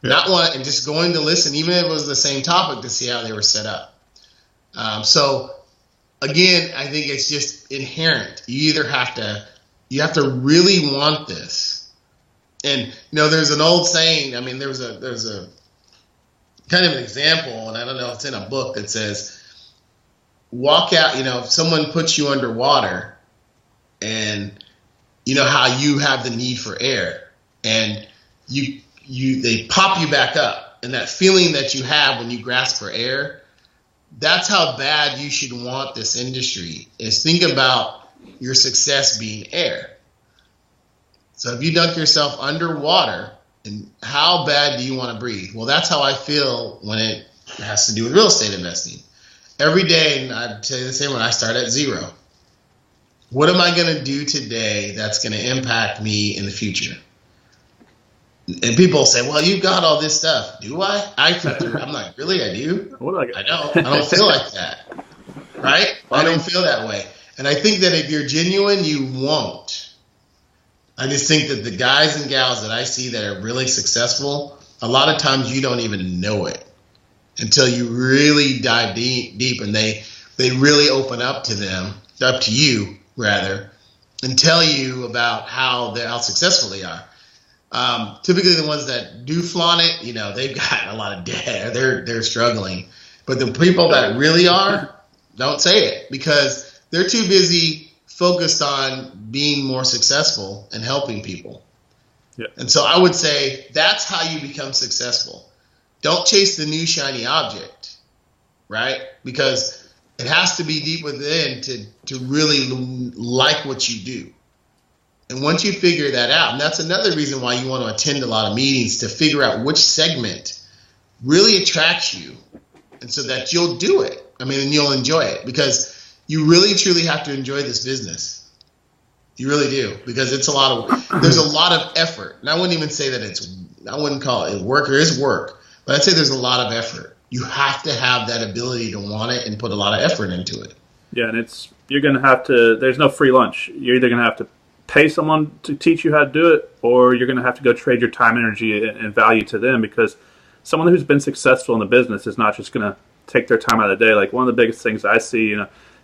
and just going to listen, even if it was the same topic, to see how they were set up. So again, I think it's just inherent. You have to really want this. And there's an old saying. There's a kind of an example, and I don't know if it's in a book, that says, walk out. If someone puts you underwater, and how you have the need for air, and they pop you back up, and that feeling that you have when you grasp for air, that's how bad you should want this industry. Is think about your success being air. So if you dunk yourself underwater, and how bad do you want to breathe? Well, that's how I feel when it has to do with real estate investing. Every day, and I tell you the same, when I start at zero, what am I going to do today that's going to impact me in the future? And people say, well, you've got all this stuff. Do I? I'm like, really? I do? What do I get? I don't. I don't feel like that. Right? I don't feel that way. And I think that if you're genuine, you won't. I just think that the guys and gals that I see that are really successful, a lot of times you don't even know it until you really dive deep, and they really open up to you rather, and tell you about how successful they are. Typically the ones that do flaunt it, they've got a lot of debt. They're struggling. But the people that really are, don't say it, because they're too busy focused on being more successful and helping people. Yeah. And so I would say that's how you become successful. Don't chase the new shiny object, right? Because it has to be deep within to really like what you do. And once you figure that out, and that's another reason why you want to attend a lot of meetings, to figure out which segment really attracts you, and so that you'll do it. And you'll enjoy it, because you really truly have to enjoy this business. You really do, because there's a lot of effort. And I wouldn't even say that I wouldn't call it work. There is work, but I'd say there's a lot of effort. You have to have that ability to want it and put a lot of effort into it. Yeah, and you're going to have to, there's no free lunch. You're either going to have to pay someone to teach you how to do it, or you're going to have to go trade your time, energy, and value to them, because someone who's been successful in the business is not just going to take their time out of the day. Like, one of the biggest things I see,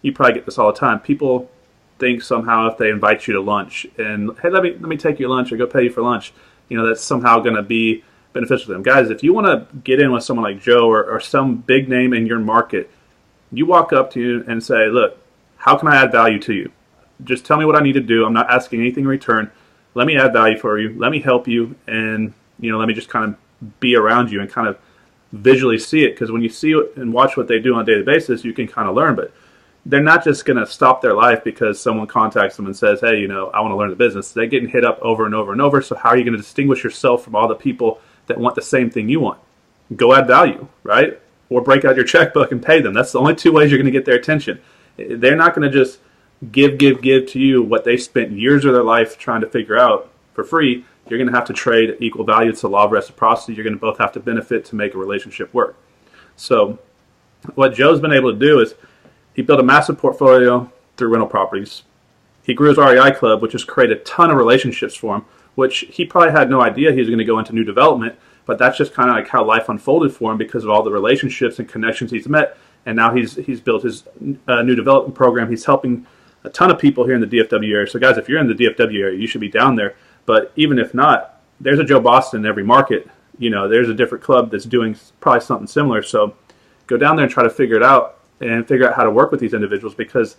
you probably get this all the time. People think somehow if they invite you to lunch and, hey, let me take you lunch or go pay you for lunch, that's somehow going to be beneficial to them. Guys, if you want to get in with someone like Joe or some big name in your market, you walk up to you and say, look, how can I add value to you? Just tell me what I need to do. I'm not asking anything in return. Let me add value for you. Let me help you. And, let me just kind of be around you and kind of visually see it. Because when you see it and watch what they do on a daily basis, you can kind of learn. But they're not just going to stop their life because someone contacts them and says, hey, I want to learn the business. They're getting hit up over and over and over. So how are you going to distinguish yourself from all the people that want the same thing you want? Go add value, right? or break out your checkbook and pay them. That's the only two ways you're going to get their attention. They're not going to just give to you what they spent years of their life trying to figure out for free. You're going to have to trade equal value. It's the law of reciprocity. You're going to both have to benefit to make a relationship work. So what Joe's been able to do is he built a massive portfolio through rental properties. He grew his REI club, which has created a ton of relationships for him, which he probably had no idea he was going to go into new development, but that's just kind of like how life unfolded for him because of all the relationships and connections he's met. And now he's built his new development program. He's helping a ton of people here in the DFW area. So guys, if you're in the DFW area, you should be down there. But even if not, there's a Joe Boston in every market. You know, there's a different club that's doing probably something similar. So go down there and try to figure it out and figure out how to work with these individuals because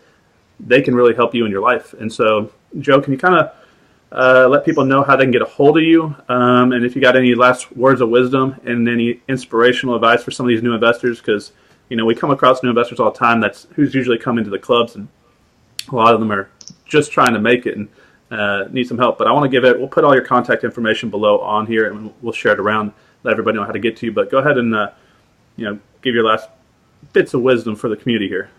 they can really help you in your life. And so, Joe, can you kind of let people know how they can get a hold of you? And if you got any last words of wisdom and any inspirational advice for some of these new investors, because, you know, we come across new investors all the time. That's who's usually coming to the clubs, and a lot of them are just trying to make it and need some help. But I want to give it, we'll put all your contact information below on here and we'll share it around, let everybody know how to get to you. But go ahead and, you know, give your last bits of wisdom for the community here.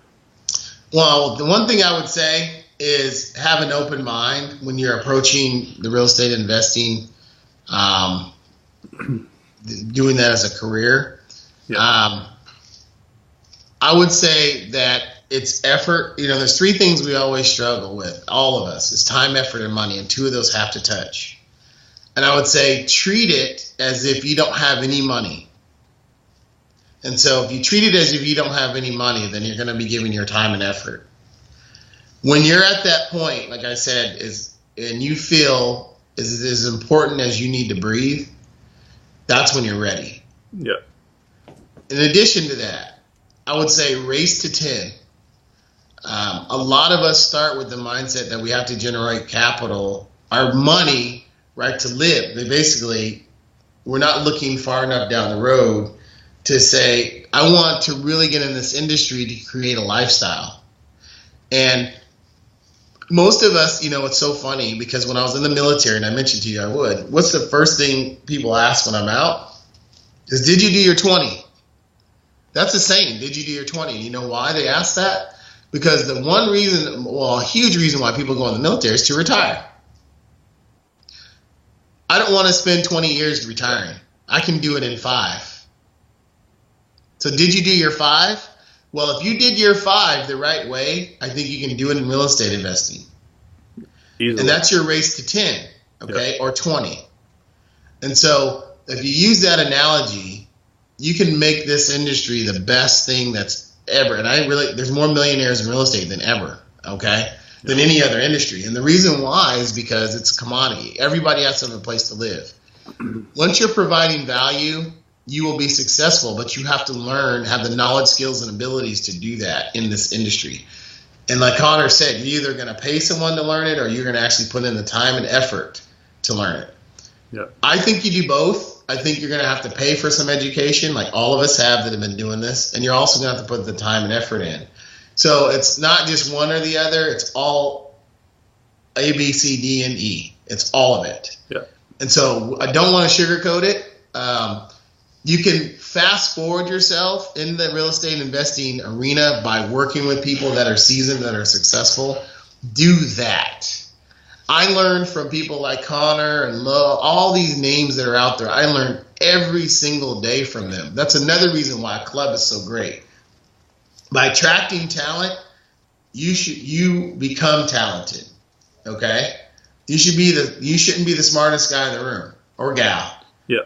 Well, the one thing I would say is have an open mind when you're approaching the real estate investing, doing that as a career. Yeah. I would say that it's effort. You know, there's three things we always struggle with, all of us. It's time, effort, and money, and two of those have to touch. And I would say treat it as if you don't have any money. And so if you treat it as if you don't have any money, then you're going to be giving your time and effort. When you're at that point, like I said, and you feel is as important as you need to breathe, that's when you're ready. Yeah. In addition to that, I would say race to 10. A lot of us start with the mindset that we have to generate capital, our money, right, to live. We're not looking far enough down the road to say, I want to really get in this industry to create a lifestyle. And most of us, you know, it's so funny because when I was in the military, and I mentioned to you what's the first thing people ask when I'm out? Is, did you do your 20? That's the saying, did you do your 20? You know why they ask that? Because the one reason, well, a huge reason why people go in the military is to retire. I don't want to spend 20 years retiring. I can do it in 5. So did you do your 5? Well, if you did your 5 the right way, I think you can do it in real estate investing. Easily. And that's your race to 10, okay, yep. Or 20. And so if you use that analogy, you can make this industry the best thing that's ever. And there's more millionaires in real estate than ever, okay, than any other industry. And the reason why is because it's a commodity. Everybody has to have a place to live. Once you're providing value, you will be successful, but you have to have the knowledge, skills, and abilities to do that in this industry. And like Connor said, you're either going to pay someone to learn it or you're going to actually put in the time and effort to learn it. Yep. I think you do both. I think you're going to have to pay for some education, like all of us have that have been doing this, and you're also going to have to put the time and effort in. So it's not just one or the other. It's all A, B, C, D, and E. It's all of it. Yeah. And so I don't want to sugarcoat it. You can fast forward yourself in the real estate investing arena by working with people that are seasoned, that are successful. Do that. I learned from people like Connor and Lo, all these names that are out there. I learned every single day from them. That's another reason why a club is so great. By attracting talent, you become talented. Okay? You shouldn't be the smartest guy in the room or gal. Yeah.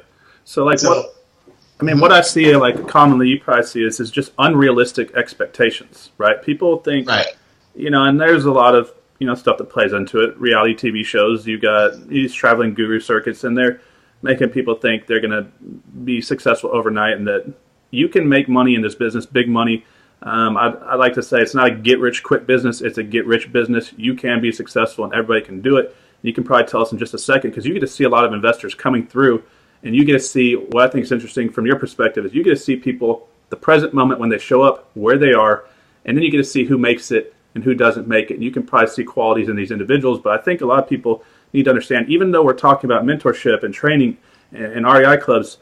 So what I see, like commonly you probably see is just unrealistic expectations, right? People think, right. You know, and there's a lot of, you know, stuff that plays into it. Reality TV shows, you got these traveling guru circuits, and they're making people think they're going to be successful overnight and that you can make money in this business, big money. I like to say it's not a get-rich-quick business. It's a get-rich business. You can be successful, and everybody can do it. You can probably tell us in just a second because you get to see a lot of investors coming through, and you get to see what I think is interesting from your perspective is you get to see people, the present moment when they show up, where they are, and then you get to see who makes it and who doesn't make it. And you can probably see qualities in these individuals, but I think a lot of people need to understand, even though we're talking about mentorship and training and REI clubs,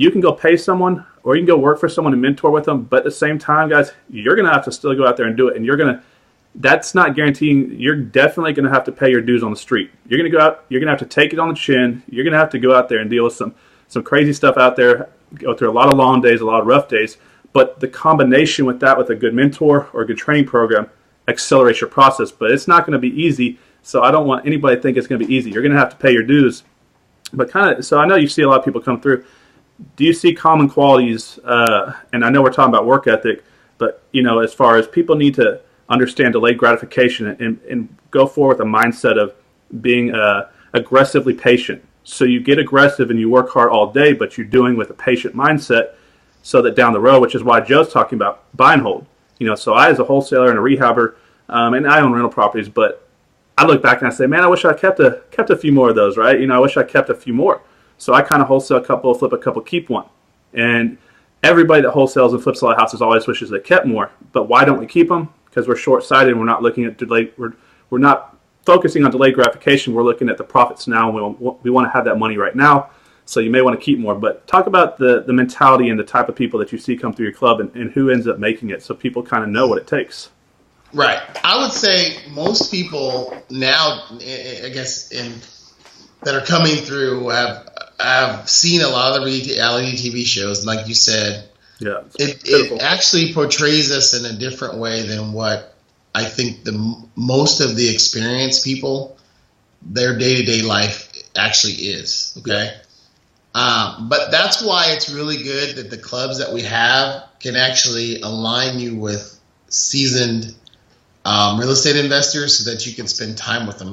you can go pay someone or you can go work for someone and mentor with them. But at the same time, guys, you're going to have to still go out there and do it. And that's not guaranteeing. You're definitely going to have to pay your dues on the street. You're going to go out. You're going to have to take it on the chin. You're going to have to go out there and deal with some crazy stuff out there. Go through a lot of long days, a lot of rough days. But the combination with that, with a good mentor or a good training program, accelerates your process. But it's not going to be easy. So I don't want anybody to think it's going to be easy. You're going to have to pay your dues. But so I know you see a lot of people come through. Do you see common qualities? And I know we're talking about work ethic, but as far as people need to understand delayed gratification and go forward with a mindset of being aggressively patient. So you get aggressive and you work hard all day, but you're doing with a patient mindset so that down the road, which is why Joe's talking about buy and hold. So I, as a wholesaler and a rehabber, and I own rental properties, but I look back and I say, man, I wish I kept a few more of those, right? I wish I kept a few more. So I kind of wholesale a couple, flip a couple, keep one. And everybody that wholesales and flips a lot of houses always wishes they kept more. But why don't we keep them? Because we're short-sighted and we're not looking at delayed. We're not focusing on delayed gratification. We're looking at the profits now. And we want to have that money right now. So you may want to keep more. But talk about the mentality and the type of people that you see come through your club and who ends up making it, so people kind of know what it takes. Right. I would say most people now, I guess, that are coming through have seen a lot of the reality TV shows. And like you said, yeah, it actually portrays us in a different way than what I think most of the experienced people, their day-to-day life actually is. Okay. But that's why it's really good that the clubs that we have can actually align you with seasoned real estate investors so that you can spend time with them.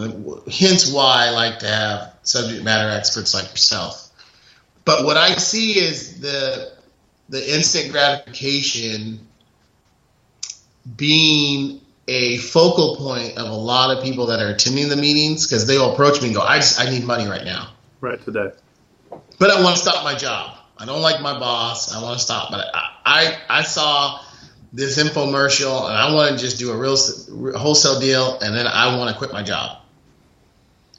Hence why I like to have subject matter experts like yourself. But what I see is the instant gratification being a focal point of a lot of people that are attending the meetings, because they'll approach me and go, I need money right now. Right, today. But I want to stop my job. I don't like my boss. I want to stop. But I saw this infomercial and I want to just do a wholesale deal, and then I want to quit my job.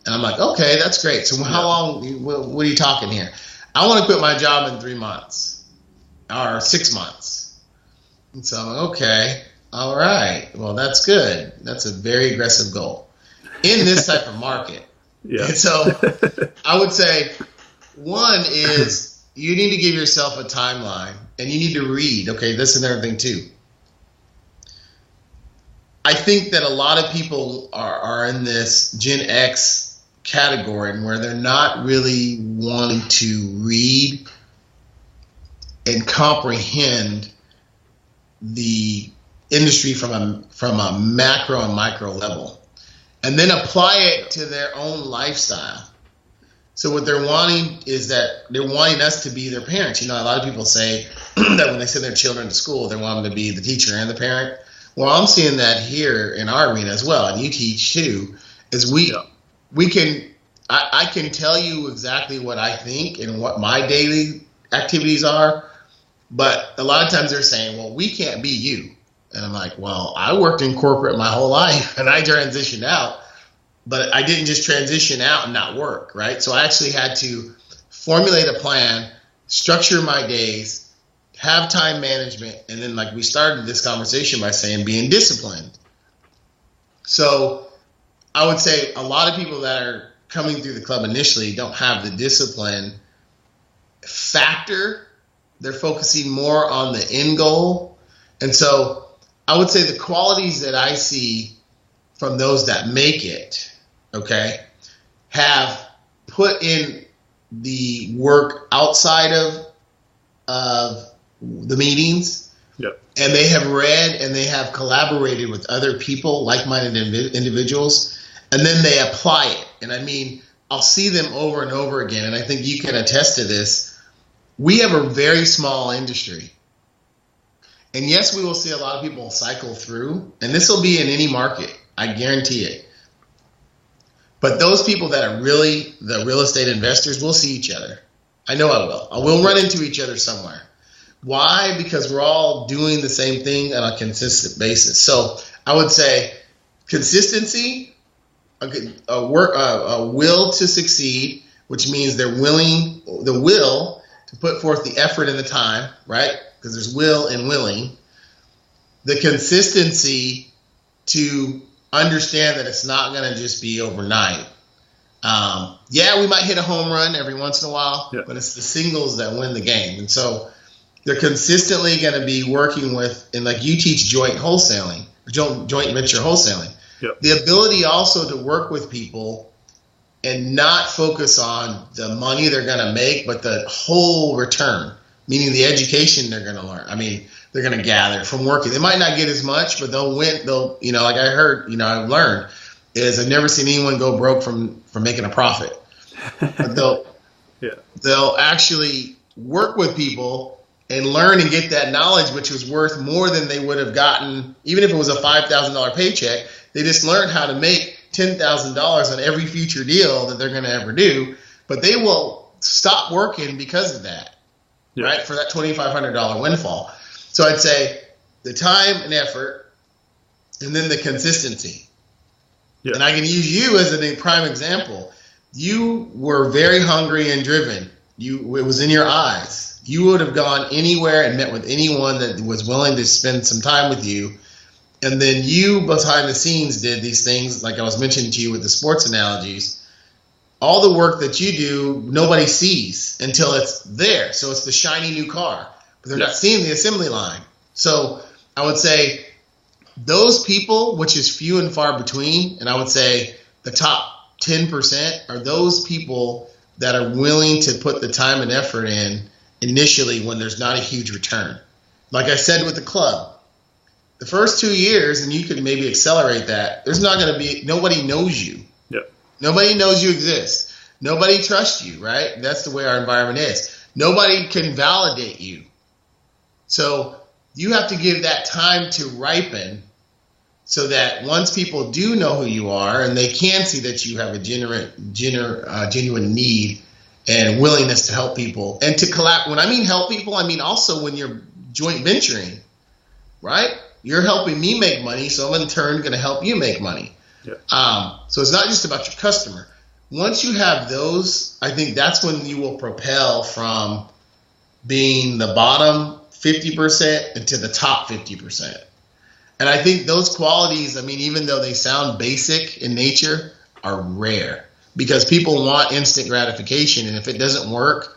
And I'm like, okay, that's great. So how long, what are you talking here? I want to quit my job in 3 months or 6 months. And so I'm like, okay, all right. Well, that's good. That's a very aggressive goal in this type of market. Yeah. And so I would say one is you need to give yourself a timeline, and you need to read. Okay, this is another thing too. I think that a lot of people are in this Gen X category where they're not really wanting to read and comprehend the industry from a macro and micro level, and then apply it to their own lifestyle. So what they're wanting is that they're wanting us to be their parents. A lot of people say that when they send their children to school, they want them to be the teacher and the parent. Well, I'm seeing that here in our arena as well, and you teach too, is I can tell you exactly what I think and what my daily activities are, but a lot of times they're saying, well, we can't be you. And I'm like, well, I worked in corporate my whole life and I transitioned out, but I didn't just transition out and not work, right? So I actually had to formulate a plan, structure my days, have time management, and then like we started this conversation by saying being disciplined. So I would say a lot of people that are coming through the club initially don't have the discipline factor. They're focusing more on the end goal. And so I would say the qualities that I see from those that make it, okay, have put in the work outside of the meetings. Yep. And they have read and they have collaborated with other people, like-minded individuals, and then they apply it. And I mean, I'll see them over and over again, and I think you can attest to this. We have a very small industry. And yes, we will see a lot of people cycle through, and this will be in any market, I guarantee it. But those people that are really the real estate investors will see each other. I know I will. I will run into each other somewhere. Why? Because we're all doing the same thing on a consistent basis. So I would say consistency, a will to succeed, which means they're willing, the will to put forth the effort and the time, right? Because there's will and willing. The consistency to understand that it's not going to just be overnight. Yeah, we might hit a home run every once in a while, but it's the singles that win the game. And so they're consistently going to be working with, and like you teach joint wholesaling, joint venture wholesaling. Yep. The ability also to work with people and not focus on the money they're going to make, but the whole return, meaning the education they're going to learn. I mean, they're going to gather from working. They might not get as much, but they'll win. They'll, like I heard, I've learned is I've never seen anyone go broke from making a profit. But they'll actually work with people and learn and get that knowledge, which was worth more than they would have gotten, even if it was a $5,000 paycheck. They just learned how to make $10,000 on every future deal that they're going to ever do, but they will stop working because of that, right? For that $2,500 windfall. So I'd say the time and effort, and then the consistency. Yeah. And I can use you as a prime example. You were very hungry and driven. It was in your eyes. You would have gone anywhere and met with anyone that was willing to spend some time with you. And then you, behind the scenes, did these things, like I was mentioning to you with the sports analogies. All the work that you do, nobody sees until it's there. So it's the shiny new car, but they're not seeing the assembly line. So I would say those people, which is few and far between, and I would say the top 10% are those people that are willing to put the time and effort in initially when there's not a huge return. Like I said with the club, the first 2 years, and you could maybe accelerate that, there's not going to be, nobody knows you. Yep. Nobody knows you exist. Nobody trusts you, right? That's the way our environment is. Nobody can validate you. So you have to give that time to ripen so that once people do know who you are and they can see that you have a genuine need and willingness to help people and to collab. When I mean help people, I mean also when you're joint venturing, right? You're helping me make money, so I'm in turn going to help you make money. Yeah. So it's not just about your customer. Once you have those, I think that's when you will propel from being the bottom 50% into the top 50%. And I think those qualities, I mean, even though they sound basic in nature, are rare because people want instant gratification. And if it doesn't work,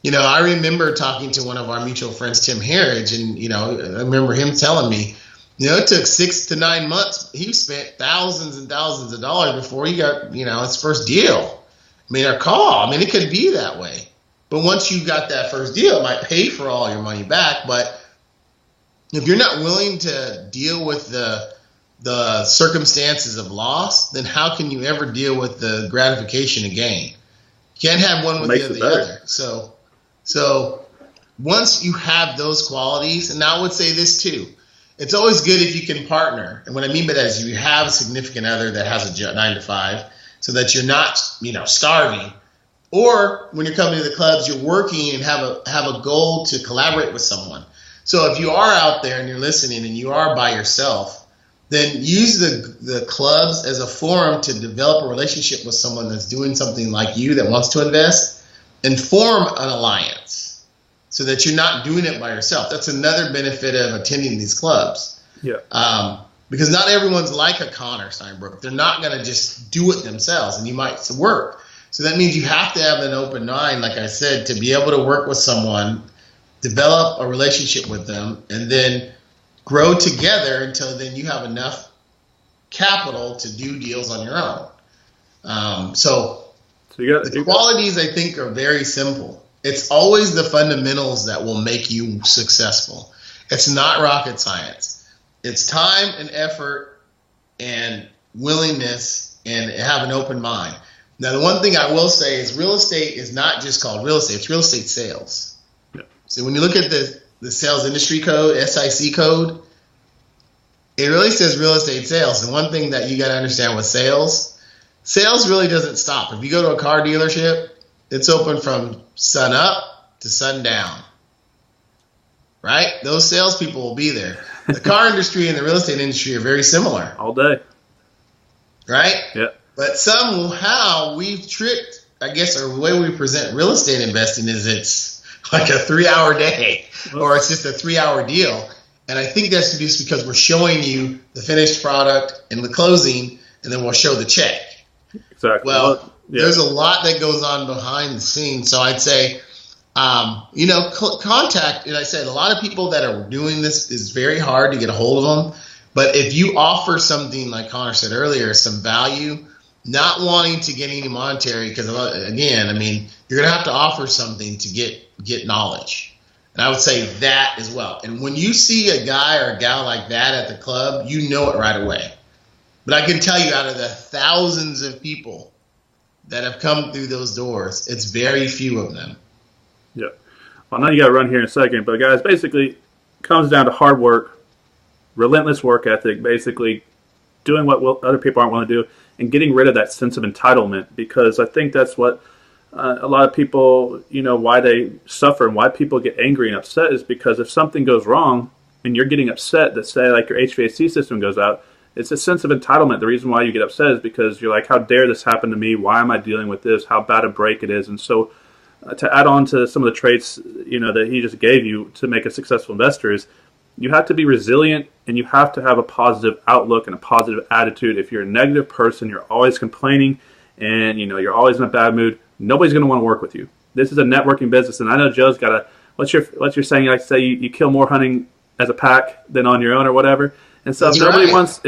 I remember talking to one of our mutual friends, Tim Harridge, and, I remember him telling me, it took 6 to 9 months. He spent thousands and thousands of dollars before he got, his first deal. I mean, or call. I mean, it could be that way. But once you got that first deal, it might pay for all your money back. But if you're not willing to deal with the circumstances of loss, then how can you ever deal with the gratification of gain? You can't have one without the other. So once you have those qualities, and I would say this too, it's always good if you can partner. And what I mean by that is you have a significant other that has a 9 to 5 so that you're not, starving. Or when you're coming to the clubs, you're working and have a goal to collaborate with someone. So if you are out there and you're listening and you are by yourself, then use the clubs as a forum to develop a relationship with someone that's doing something like you that wants to invest and form an alliance so that you're not doing it by yourself. That's another benefit of attending these clubs. Yeah. Because not everyone's like a Connor Steinbrook. They're not going to just do it themselves, and you might work. So that means you have to have an open mind, like I said, to be able to work with someone, develop a relationship with them, and then grow together until then you have enough capital to do deals on your own. So the qualities, I think, are very simple. It's always the fundamentals that will make you successful. It's not rocket science. It's time and effort and willingness and have an open mind. Now, the one thing I will say is real estate is not just called real estate. It's real estate sales. Yeah. So when you look at the sales industry code, SIC code, it really says real estate sales. And one thing that you got to understand with sales really doesn't stop. If you go to a car dealership, it's open from sun up to sundown, right? Those salespeople will be there. The car industry and the real estate industry are very similar. All day. Right? Yeah. But somehow we've tricked, I guess, or the way we present real estate investing is it's like a 3-hour day, or it's just a 3-hour deal. And I think that's just because we're showing you the finished product and the closing, and then we'll show the check. Exactly. Well, there's a lot that goes on behind the scenes. So I'd say, contact, and I said, a lot of people that are doing this is very hard to get a hold of them. But if you offer something, like Connor said earlier, some value, not wanting to get any monetary, because again, I mean, you're going to have to offer something to get knowledge. And I would say that as well. And when you see a guy or a gal like that at the club, you know it right away. But I can tell you, out of the thousands of people that have come through those doors, it's very few of them. Yeah. Well, I know you got to run here in a second, but guys, basically, it comes down to hard work, relentless work ethic, basically doing what other people aren't willing to do, and getting rid of that sense of entitlement, because I think that's what a lot of people, why they suffer and why people get angry and upset is because if something goes wrong and you're getting upset, that say like your HVAC system goes out, it's a sense of entitlement. The reason why you get upset is because you're like, how dare this happen to me? Why am I dealing with this? How bad a break it is. And so to add on to some of the traits, that he just gave you to make a successful investor is you have to be resilient and you have to have a positive outlook and a positive attitude. If you're a negative person, you're always complaining and, you're always in a bad mood, nobody's going to want to work with you. This is a networking business. And I know Joe's got a, what's your saying? Like say you kill more hunting as a pack than on your own or whatever. And so if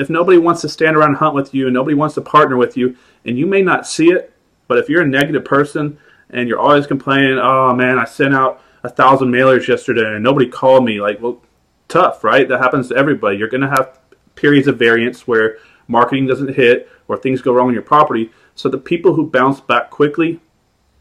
nobody wants to stand around and hunt with you and nobody wants to partner with you, and you may not see it, but if you're a negative person and you're always complaining, oh man, I sent out 1,000 mailers yesterday and nobody called me, like, well, tough, right? That happens to everybody. You're going to have periods of variance where marketing doesn't hit or things go wrong on your property. So the people who bounce back quickly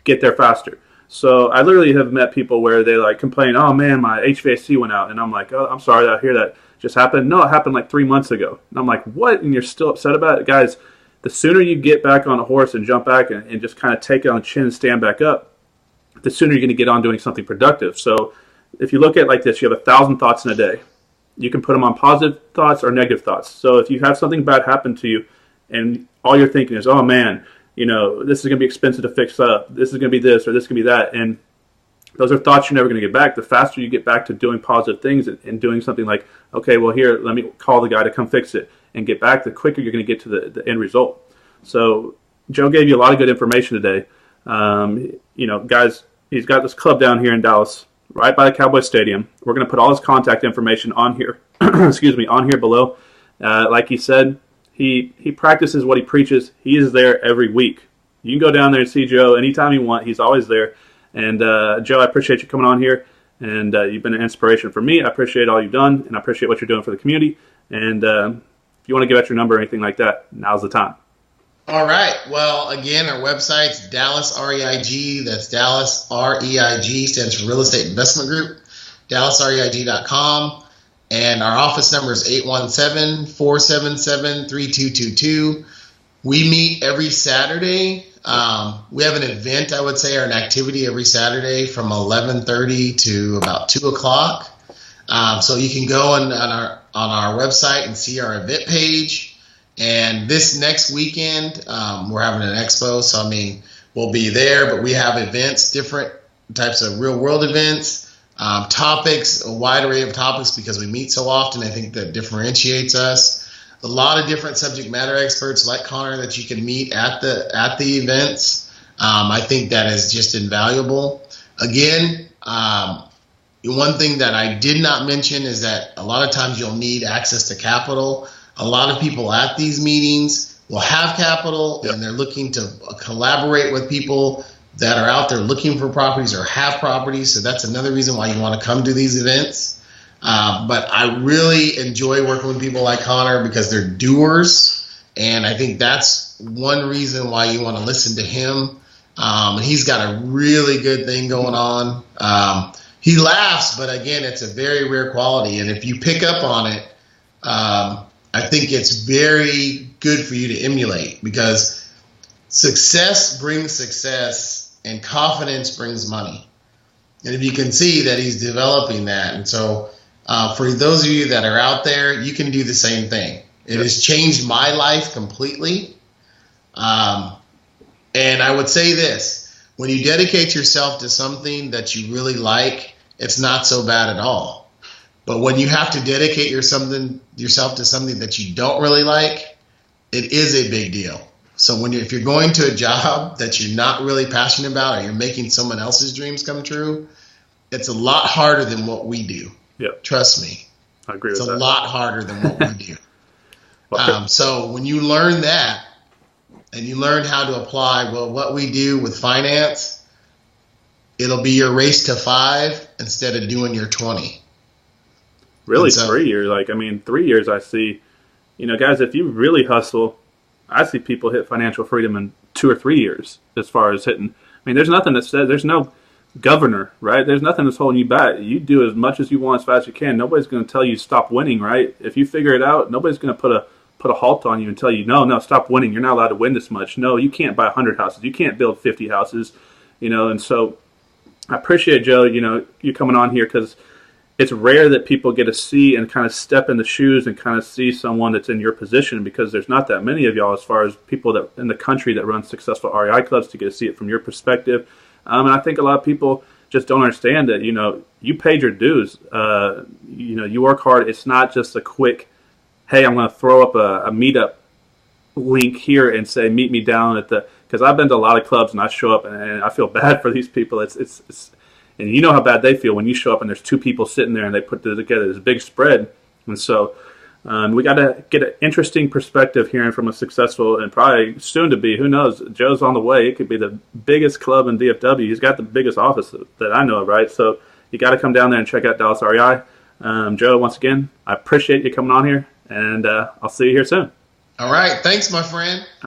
get there faster. So I literally have met people where they like complain, oh man, my HVAC went out. And I'm like, oh, I'm sorry, I hear that just happened. No, it happened like 3 months ago. And I'm like, what? And you're still upset about it? Guys, the sooner you get back on a horse and jump back and just kind of take it on the chin and stand back up, the sooner you're going to get on doing something productive. So if you look at it like this, you have 1,000 thoughts in a day. You can put them on positive thoughts or negative thoughts. So if you have something bad happen to you and all you're thinking is, oh man, this is going to be expensive to fix up. This is going to be this or this is going to be that. And those are thoughts you're never going to get back. The faster you get back to doing positive things and doing something like, okay, well here, let me call the guy to come fix it and get back, the quicker you're going to get to the end result. So Joe gave you a lot of good information today. Guys, he's got this club down here in Dallas, right by the Cowboy Stadium. We're going to put all his contact information on here, on here below. Like he said, he practices what he preaches. He is there every week. You can go down there and see Joe anytime you want. He's always there. And Joe, I appreciate you coming on here. And you've been an inspiration for me. I appreciate all you've done, and I appreciate what you're doing for the community. And if you want to give out your number or anything like that, now's the time. All right. Well, again, our website's Dallas REIG. That's Dallas REIG, stands for Real Estate Investment Group, DallasREIG.com. And our office number is 817-477-3222. We meet every Saturday. We have an event, I would say, or an activity every Saturday from 11:30 to about 2 o'clock. So you can go on our website and see our event page. And this next weekend, we're having an expo. So, we'll be there, but we have events, different types of real world events, topics, a wide array of topics because we meet so often. I think that differentiates us. A lot of different subject matter experts like Connor that you can meet at the events. I think that is just invaluable. Again, one thing that I did not mention is that a lot of times you'll need access to capital. A lot of people at these meetings will have capital, and they're looking to collaborate with people that are out there looking for properties or have properties. So that's another reason why you want to come to these events. But I really enjoy working with people like Connor because they're doers. And I think that's one reason why you want to listen to him. He's got a really good thing going on. He laughs, but again, it's a very rare quality. And if you pick up on it, I think it's very good for you to emulate because success brings success and confidence brings money. And if you can see that he's developing that. And so for those of you that are out there, you can do the same thing. It has changed my life completely. And I would say this, When you dedicate yourself to something that you really like, it's not so bad at all. But when you have to dedicate yourself to something that you don't really like, it is a big deal. So if you're going to a job that you're not really passionate about, or you're making someone else's dreams come true, it's a lot harder than what we do. Yep. Trust me. I agree with that. It's a lot harder than what we do. So when you learn that, and you learn how to apply, what we do with finance, it'll be your race to 5 instead of doing your 20. Really, 3 years. 3 years I see, guys, if you really hustle, I see people hit financial freedom in 2 or 3 years as far as hitting. There's nothing that says, there's no governor, right? There's nothing that's holding you back. You do as much as you want as fast as you can. Nobody's going to tell you stop winning, right? If you figure it out, nobody's going to put a halt on you and tell you, no, stop winning. You're not allowed to win this much. No, you can't buy 100 houses. You can't build 50 houses, and so I appreciate, Joe, you coming on here, because it's rare that people get to see and kind of step in the shoes and kind of see someone that's in your position, because there's not that many of y'all as far as people that in the country that run successful REI clubs to get to see it from your perspective. And I think a lot of people just don't understand that, you paid your dues. You work hard. It's not just a quick, hey, I'm going to throw up a meetup link here and say, meet me down at the, because I've been to a lot of clubs and I show up and I feel bad for these people. It's and you know how bad they feel when you show up and there's 2 people sitting there and they put together this big spread. And so we got to get an interesting perspective hearing from a successful and probably soon to be, who knows, Joe's on the way. It could be the biggest club in DFW. He's got the biggest office that I know of, right? So you got to come down there and check out Dallas REI. Joe, once again, I appreciate you coming on here, and I'll see you here soon. All right. Thanks, my friend.